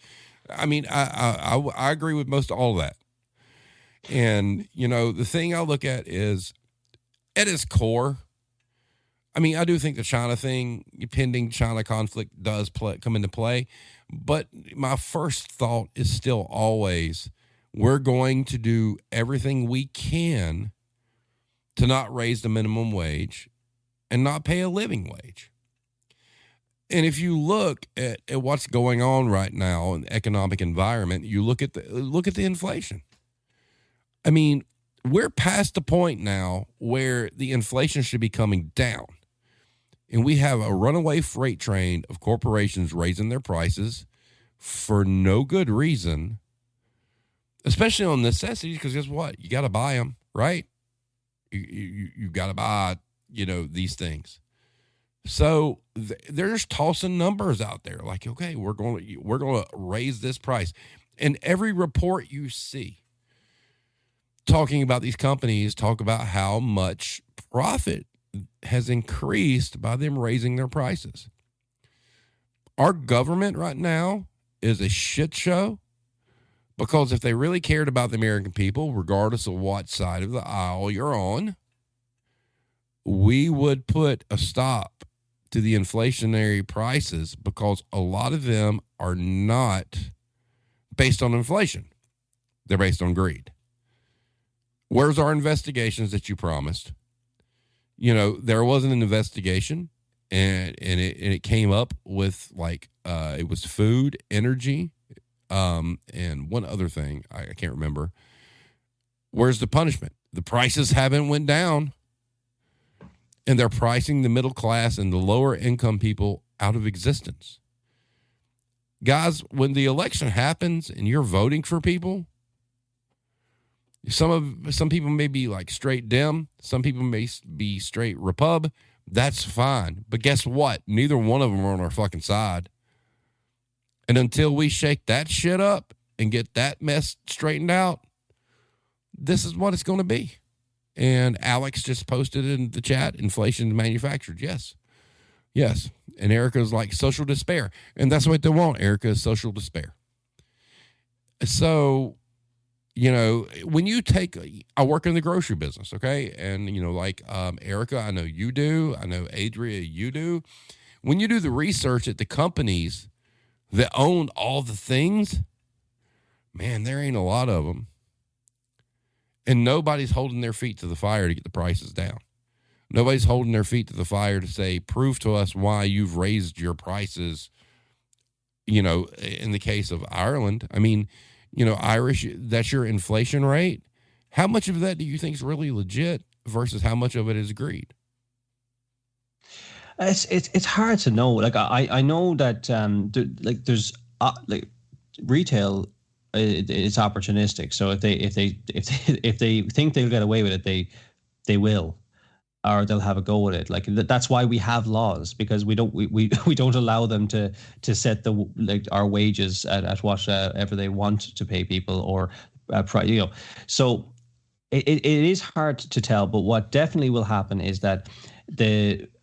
[SPEAKER 2] I mean, I agree with most all of that. And, you know, the thing I look at is, at its core, I mean, I do think the China thing, pending China conflict, does come into play. But my first thought is still always, we're going to do everything we can to not raise the minimum wage and not pay a living wage. And if you look at what's going on right now in the economic environment, you look at the inflation. I mean, we're past the point now where the inflation should be coming down. And we have a runaway freight train of corporations raising their prices for no good reason, especially on necessities, because guess what? You got to buy them, right? You got to buy, you know, these things. So they're just tossing numbers out there like, okay, we're going to raise this price. And every report you see talking about these companies talk about how much profit has increased by them raising their prices. Our government right now is a shit show, because if they really cared about the American people, regardless of what side of the aisle you're on, we would put a stop to the inflationary prices, because a lot of them are not based on inflation. They're based on greed. Where's our investigations that you promised? You know, there was an investigation, and it came up with like it was food, energy, and one other thing I can't remember. Where's the punishment? The prices haven't went down, and they're pricing the middle class and the lower income people out of existence. Guys, when the election happens and you're voting for people, some people may be like straight Dem, some people may be straight Repub. That's fine. But guess what? Neither one of them are on our fucking side. And until we shake that shit up and get that mess straightened out, this is what it's going to be. And Alex just posted in the chat, inflation is manufactured. Yes. Yes. And Erica's like social despair. And that's what they want. Erica is social despair. So, you know, when you I work in the grocery business, okay? And, you know, like Erica, I know you do. I know Adria, you do. When you do the research at the companies that own all the things, man, there ain't a lot of them. And nobody's holding their feet to the fire to get the prices down. Nobody's holding their feet to the fire to say, prove to us why you've raised your prices. You know, in the case of Ireland, I mean, you know, Irish, that's your inflation rate. How much of that do you think is really legit versus how much of it is greed?
[SPEAKER 3] It's hard to know. Like I know that there's retail, it's opportunistic. So if they think they'll get away with it, they will. or they'll have a go at it. Like that's why we have laws, because we don't allow them to set our wages at whatever they want to pay people, or so it is hard to tell. But what definitely will happen is that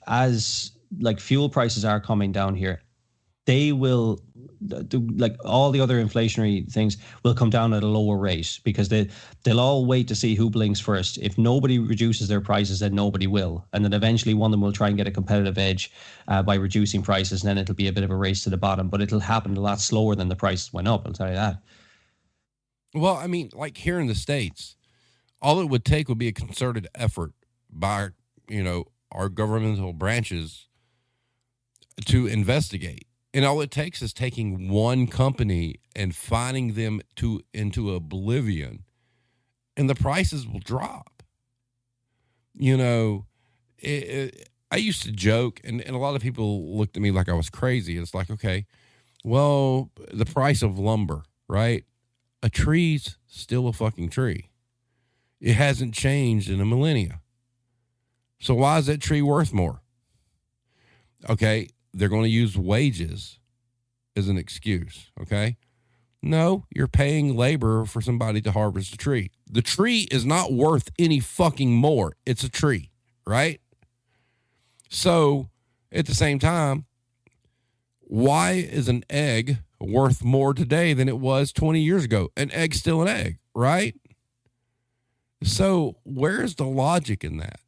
[SPEAKER 3] as like fuel prices are coming down here, they will, like all the other inflationary things, will come down at a lower rate, because they'll all wait to see who blinks first. If nobody reduces their prices, then nobody will, and then eventually one of them will try and get a competitive edge by reducing prices, and then it'll be a bit of a race to the bottom. But it'll happen a lot slower than the prices went up, I'll tell you that.
[SPEAKER 2] Well, I mean, like here in the States, all it would take would be a concerted effort by, our governmental branches to investigate. And all it takes is taking one company and finding them into oblivion, and the prices will drop. I used to joke, and a lot of people looked at me like I was crazy. It's like, okay, well, the price of lumber, right? A tree's still a fucking tree. It hasn't changed in a millennia. So why is that tree worth more? Okay, they're going to use wages as an excuse, okay? No, you're paying labor for somebody to harvest a tree. The tree is not worth any fucking more. It's a tree, right? So, at the same time, why is an egg worth more today than it was 20 years ago? An egg's still an egg, right? So, where's the logic in that?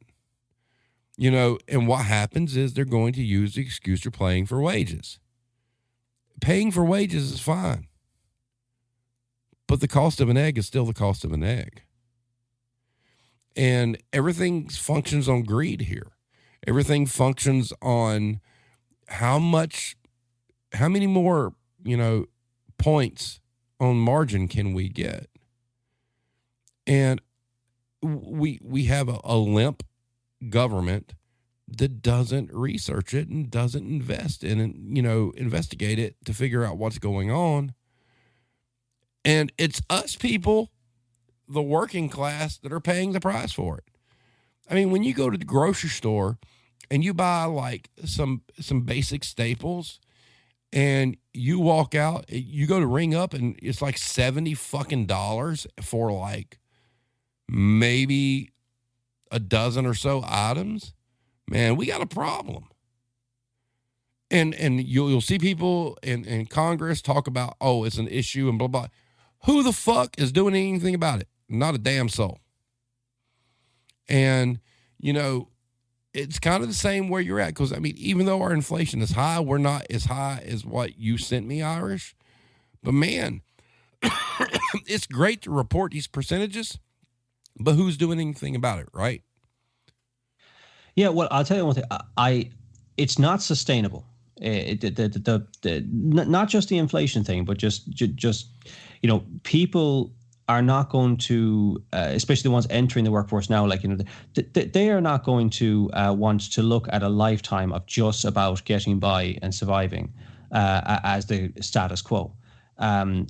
[SPEAKER 2] And what happens is they're going to use the excuse you're paying for wages. Paying for wages is fine, but the cost of an egg is still the cost of an egg. And everything functions on greed here. Everything functions on how many more, points on margin can we get? And we have a limp government that doesn't research it and doesn't invest in it, investigate it to figure out what's going on. And it's us people, the working class, that are paying the price for it. I mean, when you go to the grocery store and you buy like some basic staples, and you walk out, you go to ring up, and it's like $70 fucking for like maybe a dozen or so items, man, we got a problem. And you'll see people in Congress talk about, oh, it's an issue and blah, blah. Who the fuck is doing anything about it? Not a damn soul. And, it's kind of the same where you're at. Because, I mean, even though our inflation is high, we're not as high as what you sent me, Irish. But, man, it's great to report these percentages, but who's doing anything about it, right?
[SPEAKER 3] Yeah, well, I'll tell you one thing. It's not sustainable. Not just the inflation thing, but just people are not going to, especially the ones entering the workforce now, like, they are not going to want to look at a lifetime of just about getting by and surviving as the status quo. So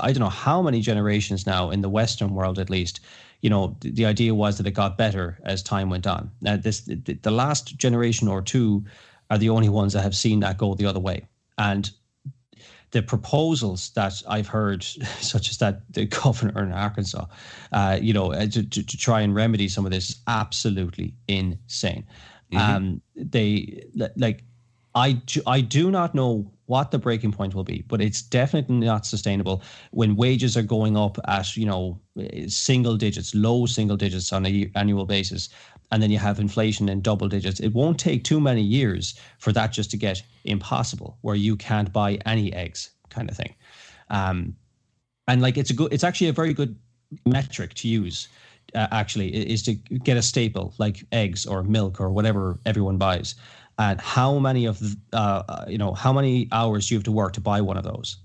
[SPEAKER 3] I don't know how many generations now in the Western world, at least, the idea was that it got better as time went on. Now, the last generation or two are the only ones that have seen that go the other way. And the proposals that I've heard, such as that the governor in Arkansas, to try and remedy some of this, is absolutely insane. Mm-hmm. I do not know what the breaking point will be, but it's definitely not sustainable when wages are going up at, single digits, low single digits on an annual basis. And then you have inflation in double digits. It won't take too many years for that just to get impossible, where you can't buy any eggs, kind of thing. And like, it's actually a very good metric to use, is to get a staple like eggs or milk or whatever everyone buys, and how many how many hours you have to work to buy one of those.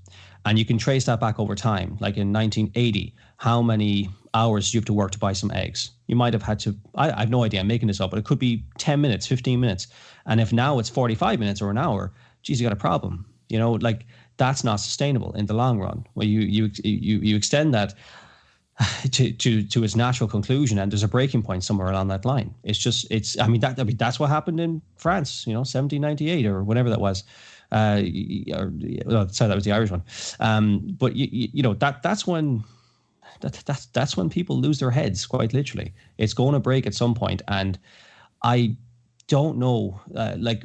[SPEAKER 3] And you can trace that back over time. Like in 1980, how many hours you have to work to buy some eggs? You might have had to, I have no idea, I'm making this up, but it could be 10 minutes, 15 minutes. And if now it's 45 minutes or an hour, geez, you got a problem. Like, that's not sustainable in the long run. Well, you extend that to its natural conclusion, and there's a breaking point somewhere along that line. I mean that's what happened in France, 1798 or whatever that was. Sorry, that was the Irish one. But that's when that's when people lose their heads, quite literally. It's going to break at some point, and I don't know. Like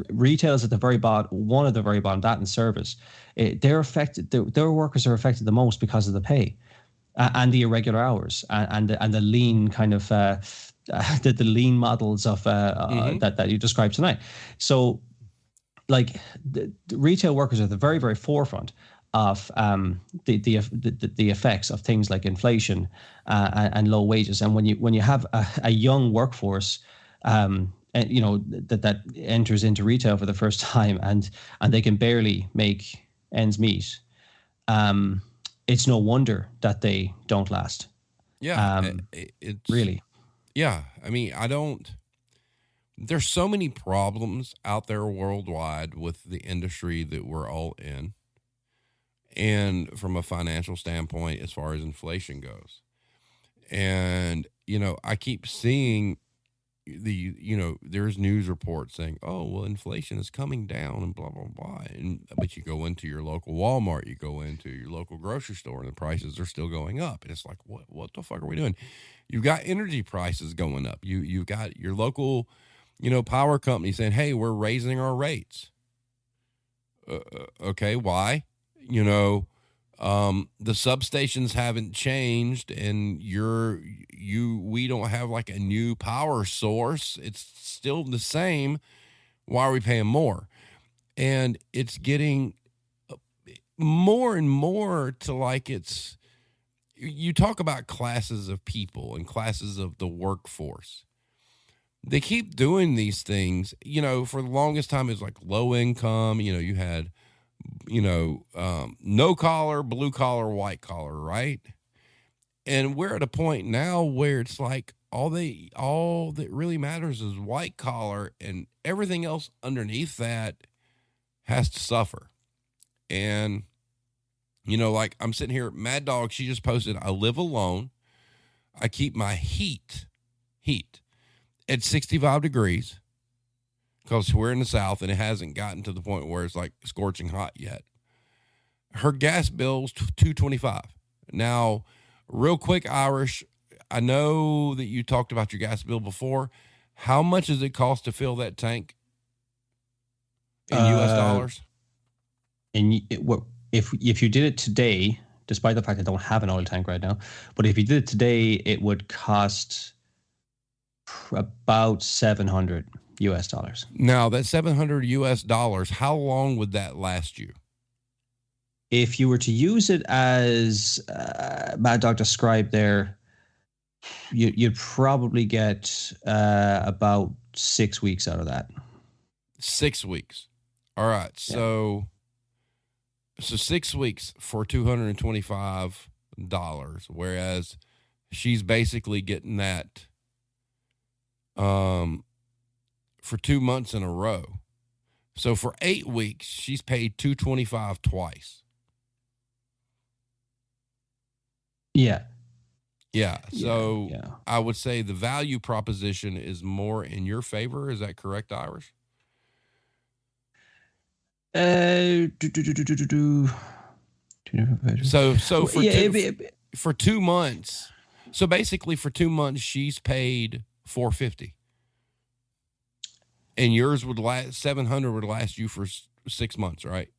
[SPEAKER 3] retail is at the very bottom, one of the very bottom. That and service, they're affected. Their workers are affected the most because of the pay and the irregular hours and the lean kind of the lean models of that you described tonight. So, like the retail workers are at the very, very forefront of the effects of things like inflation and low wages. And when you have a young workforce, and that enters into retail for the first time, and they can barely make ends meet, it's no wonder that they don't last.
[SPEAKER 2] Yeah, it's
[SPEAKER 3] really.
[SPEAKER 2] Yeah, I mean, there's so many problems out there worldwide with the industry that we're all in. And from a financial standpoint, as far as inflation goes. And, I keep seeing there's news reports saying, oh, well, inflation is coming down and blah, blah, blah. But you go into your local Walmart, you go into your local grocery store, and the prices are still going up. And it's like, what the fuck are we doing? You've got energy prices going up. You've got your local, power company saying, hey, we're raising our rates. Okay, why? The substations haven't changed, and we don't have like a new power source. It's still the same. Why are we paying more? And it's getting more and more to like you talk about classes of people and classes of the workforce. They keep doing these things, for the longest time. It's like low income, you had, no collar, blue collar, white collar, right? And we're at a point now where it's like all that really matters is white collar, and everything else underneath that has to suffer. And, like I'm sitting here, Mad Dog, she just posted, I live alone. I keep my heat at 65 degrees. Because we're in the South and it hasn't gotten to the point where it's like scorching hot yet. Her gas bill's $2.25. Now, real quick, Irish, I know that you talked about your gas bill before. How much does it cost to fill that tank in U.S. dollars?
[SPEAKER 3] If you did it today, despite the fact I don't have an oil tank right now, but if you did it today, it would cost about $700 US dollars.
[SPEAKER 2] Now, that $700 US dollars, how long would that last you?
[SPEAKER 3] If you were to use it as Mad Dog described there, you'd probably get about 6 weeks out of that.
[SPEAKER 2] 6 weeks. All right. So 6 weeks for $225, whereas she's basically getting that for 2 months in a row. So for 8 weeks, she's paid $225 twice.
[SPEAKER 3] Yeah.
[SPEAKER 2] Yeah. So I would say the value proposition is more in your favor. Is that correct, Irish? So for 2 months. So basically for 2 months, she's paid $450. And yours would last, $700 would last you for 6 months, right?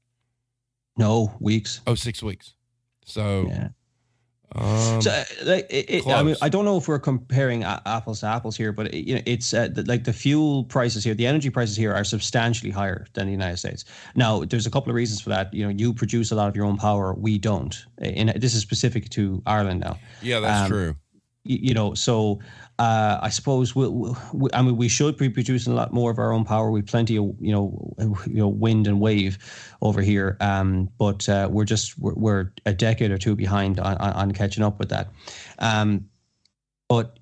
[SPEAKER 3] No, weeks.
[SPEAKER 2] Oh, 6 weeks. So,
[SPEAKER 3] yeah. I mean, I don't know if we're comparing apples to apples here, but it's like the fuel prices here, the energy prices here are substantially higher than the United States. Now, there's a couple of reasons for that. You produce a lot of your own power. We don't. And this is specific to Ireland now.
[SPEAKER 2] Yeah, that's true.
[SPEAKER 3] So I suppose we should be producing a lot more of our own power. We've plenty of wind and wave over here, but we're a decade or two behind on catching up with that. But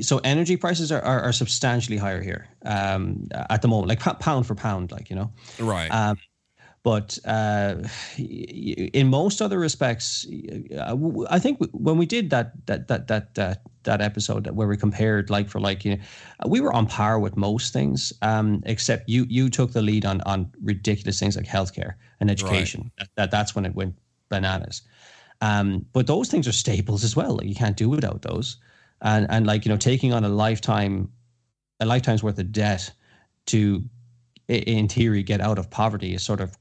[SPEAKER 3] so energy prices are substantially higher here at the moment, like pound for pound,
[SPEAKER 2] Right.
[SPEAKER 3] But in most other respects, I think when we did that episode where we compared like for like, we were on par with most things, except you took the lead on ridiculous things like healthcare and education.
[SPEAKER 2] Right.
[SPEAKER 3] That's when it went bananas. But those things are staples as well. Like you can't do without those. And like, taking on a lifetime's worth of debt to, in theory, get out of poverty is sort of,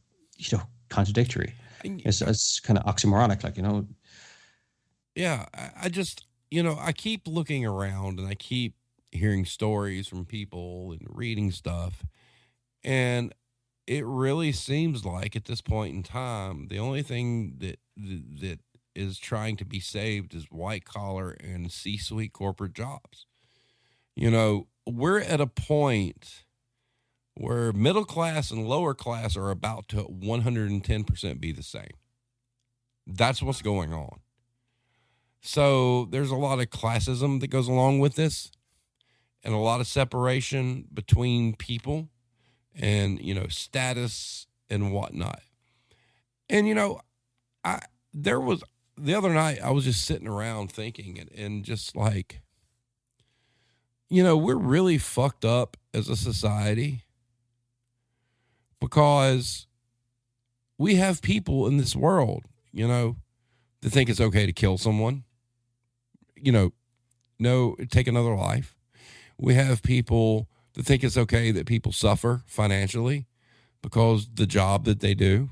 [SPEAKER 3] contradictory. It's kind of oxymoronic, like,
[SPEAKER 2] Yeah, I just, I keep looking around and I keep hearing stories from people and reading stuff. And it really seems like at this point in time, the only thing that is trying to be saved is white collar and C-suite corporate jobs. We're at a point where middle class and lower class are about to 110% be the same. That's what's going on. So there's a lot of classism that goes along with this and a lot of separation between people and, status and whatnot. And, the other night I was just sitting around thinking and just like, we're really fucked up as a society because we have people in this world, that think it's okay to kill someone, take another life. We have people that think it's okay that people suffer financially because the job that they do.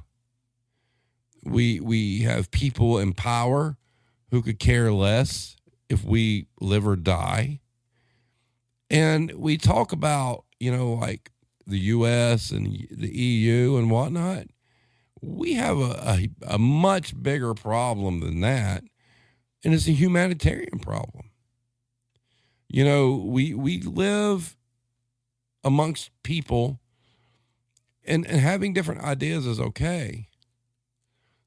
[SPEAKER 2] We have people in power who could care less if we live or die. And we talk about, like the U.S. and the EU and whatnot. We have a much bigger problem than that. And it's a humanitarian problem. We live amongst people and having different ideas is okay.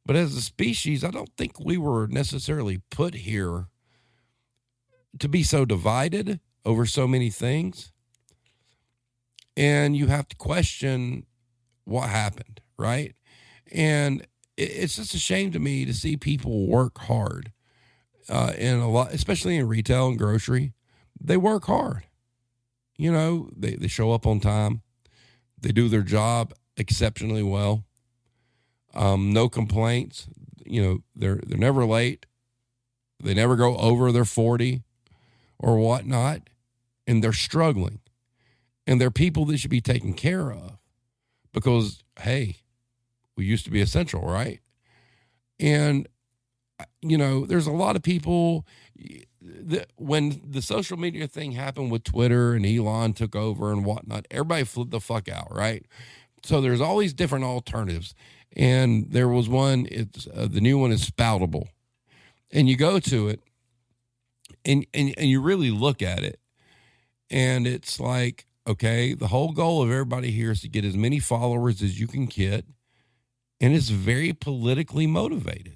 [SPEAKER 2] But as a species, I don't think we were necessarily put here to be so divided over so many things. And you have to question what happened, right? And it's just a shame to me to see people work hard in a lot, especially in retail and grocery. They work hard. They show up on time. They do their job exceptionally well. No complaints. They're never late. They never go over their 40 or whatnot, and they're struggling. And they're people that should be taken care of because, hey, we used to be essential, right? And, there's a lot of people that when the social media thing happened with Twitter and Elon took over and whatnot, everybody flipped the fuck out, right? So there's always different alternatives. And there was one, it's the new one is Spoutable. And you go to it and you really look at it and it's like, okay, the whole goal of everybody here is to get as many followers as you can get. And it's very politically motivated.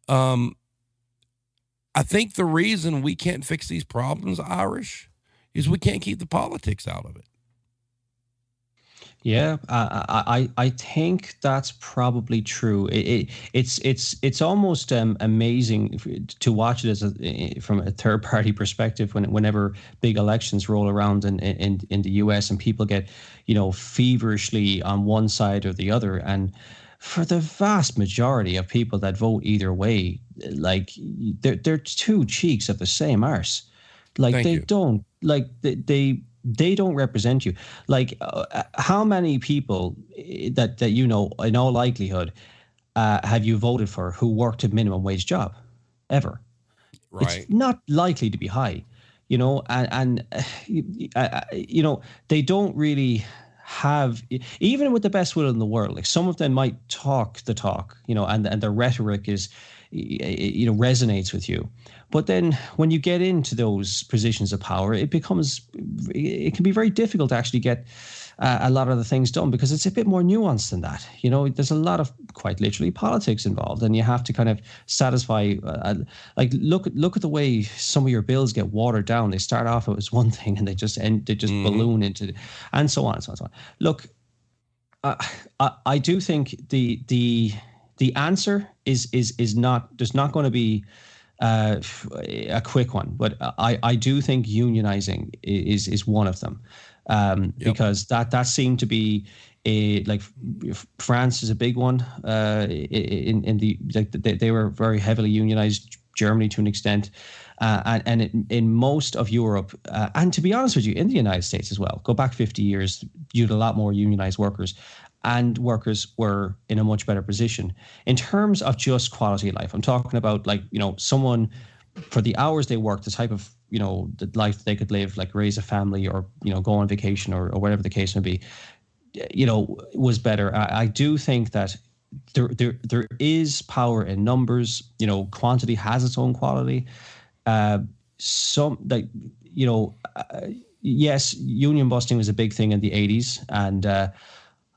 [SPEAKER 2] I think the reason we can't fix these problems, Irish, is we can't keep the politics out of it.
[SPEAKER 3] Yeah, I think that's probably true. It's almost amazing to watch it from a third party perspective whenever big elections roll around in the US and people get feverishly on one side or the other, and for the vast majority of people that vote either way, like they're two cheeks of the same arse. Like
[SPEAKER 2] Thank
[SPEAKER 3] they
[SPEAKER 2] you.
[SPEAKER 3] don't like they don't represent you. Like how many people that in all likelihood have you voted for who worked a minimum wage job ever?
[SPEAKER 2] Right.
[SPEAKER 3] It's not likely to be high, and they don't really have, even with the best will in the world, like some of them might talk the talk, and their rhetoric is, resonates with you. But then when you get into those positions of power, it can be very difficult to actually get a lot of the things done because it's a bit more nuanced than that. There's a lot of quite literally politics involved, and you have to kind of satisfy, look at the way some of your bills get watered down. They start off as one thing and they just balloon into, and so on and so on and so on. Look, I do think the answer is not, there's not going to be a quick one, but I do think unionizing is one of them, because that seemed to be like France is a big one, in the, like they were very heavily unionized. Germany to an extent, and in most of Europe, and to be honest with you, in the United States as well. Go back 50 years, you had a lot more unionized workers, and workers were in a much better position in terms of just quality of life. I'm talking about, like, someone, for the hours they work, the type of, the life they could live, like raise a family or, go on vacation or whatever the case may be, was better. I do think that there is power in numbers. Quantity has its own quality. Some, like, yes, union busting was a big thing in the 80s, and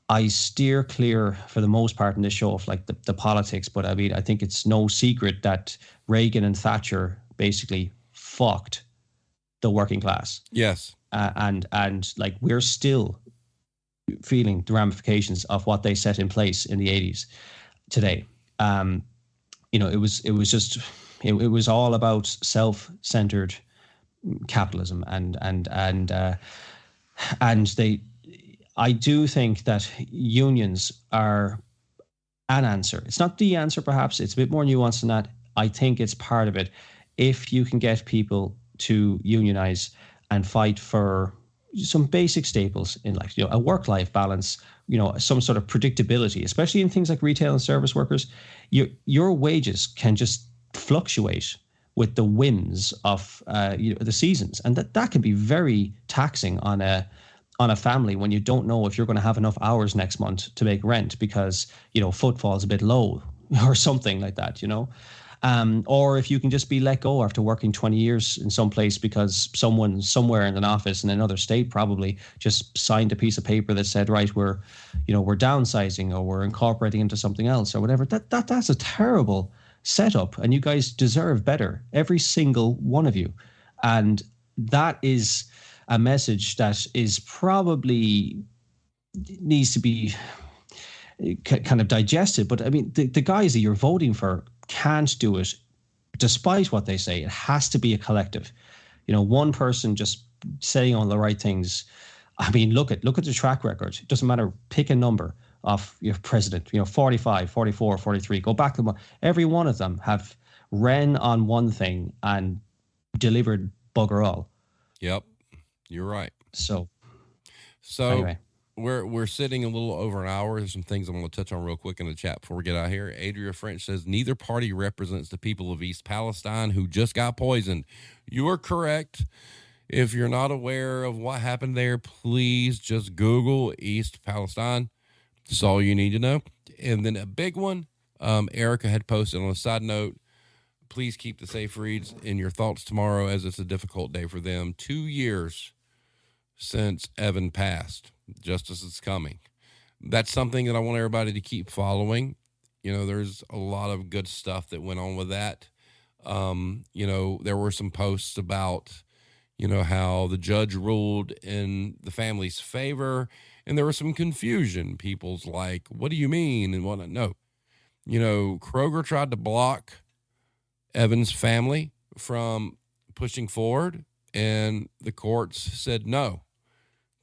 [SPEAKER 3] I steer clear for the most part in this show of, like, the politics. But I mean, I think it's no secret that Reagan and Thatcher basically fucked the working class.
[SPEAKER 2] Yes.
[SPEAKER 3] And like, we're still feeling the ramifications of what they set in place in the 80s today. It was all about self-centered capitalism, and I do think that unions are an answer. It's not the answer, perhaps. It's a bit more nuanced than that. I think it's part of it. If you can get people to unionize and fight for some basic staples in life, a work-life balance, some sort of predictability, especially in things like retail and service workers, your wages can just fluctuate with the whims of the seasons, and that can be very taxing on a family when you don't know if you're going to have enough hours next month to make rent because footfall's a bit low or something like that. Or if you can just be let go after working 20 years in some place because someone somewhere in an office in another state probably just signed a piece of paper that said, right, we're downsizing, or we're incorporating into something else or whatever. That's a terrible setup, and you guys deserve better, every single one of you. And that is a message that is probably needs to be kind of digested. But I mean, the guys that you're voting for can't do it despite what they say. It has to be a collective. One person just saying all the right things. I mean, look at the track record. It doesn't matter. Pick a number of your president, 45, 44, 43. Go back to them. Every one of them have ran on one thing and delivered bugger all.
[SPEAKER 2] Yep. You're right.
[SPEAKER 3] So
[SPEAKER 2] anyway. We're sitting a little over an hour. There's some things I'm going to touch on real quick in the chat before we get out here. Adria French says, neither party represents the people of East Palestine who just got poisoned. You are correct. If you're not aware of what happened there, please just Google East Palestine. That's all you need to know. And then a big one, Erica had posted on a side note, please keep the safe reads in your thoughts tomorrow as it's a difficult day for them. 2 years since Evan passed. Justice is coming. That's something that I want everybody to keep following. There's a lot of good stuff that went on with that. There were some posts about, how the judge ruled in the family's favor, and there was some confusion. People's like, what do you mean? And whatnot. No. Kroger tried to block Evan's family from pushing forward, and the courts said no.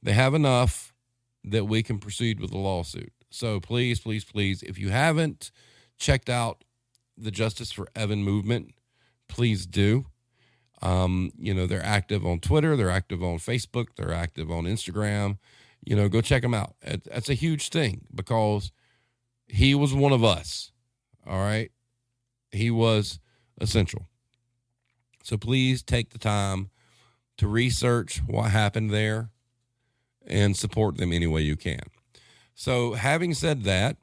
[SPEAKER 2] They have enough that we can proceed with the lawsuit. So please, please, please, if you haven't checked out the Justice for Evan movement, please do. They're active on Twitter. They're active on Facebook. They're active on Instagram. Go check them out. That's a huge thing because he was one of us. All right. He was essential. So please take the time to research what happened there and support them any way you can. So having said that,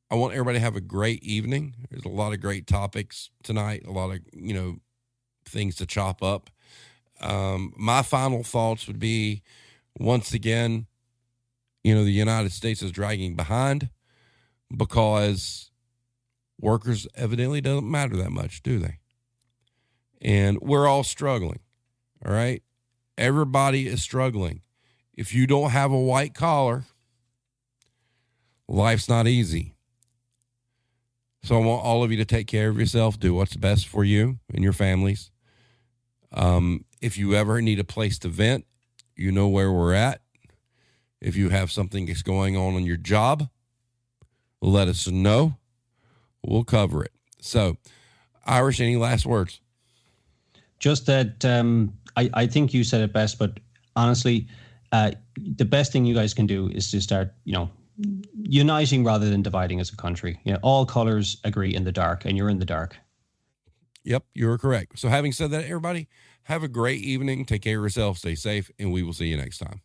[SPEAKER 2] I want everybody to have a great evening. There's a lot of great topics tonight, a lot of, things to chop up. My final thoughts would be, once again, the United States is dragging behind because workers evidently don't matter that much, do they? And we're all struggling, all right? Everybody is struggling. If you don't have a white collar, Life's not easy. So I want all of you to take care of yourself, do what's best for you and your families. If you ever need a place to vent, you know where we're at. If you have something that's going on in your job, let us know. We'll cover it. So, Irish, any last words?
[SPEAKER 3] Just that I think you said it best, but honestly, the best thing you guys can do is to start, uniting rather than dividing as a country. All colors agree in the dark, and you're in the dark.
[SPEAKER 2] Yep, you're correct. So having said that, everybody, have a great evening. Take care of yourself, stay safe, and we will see you next time.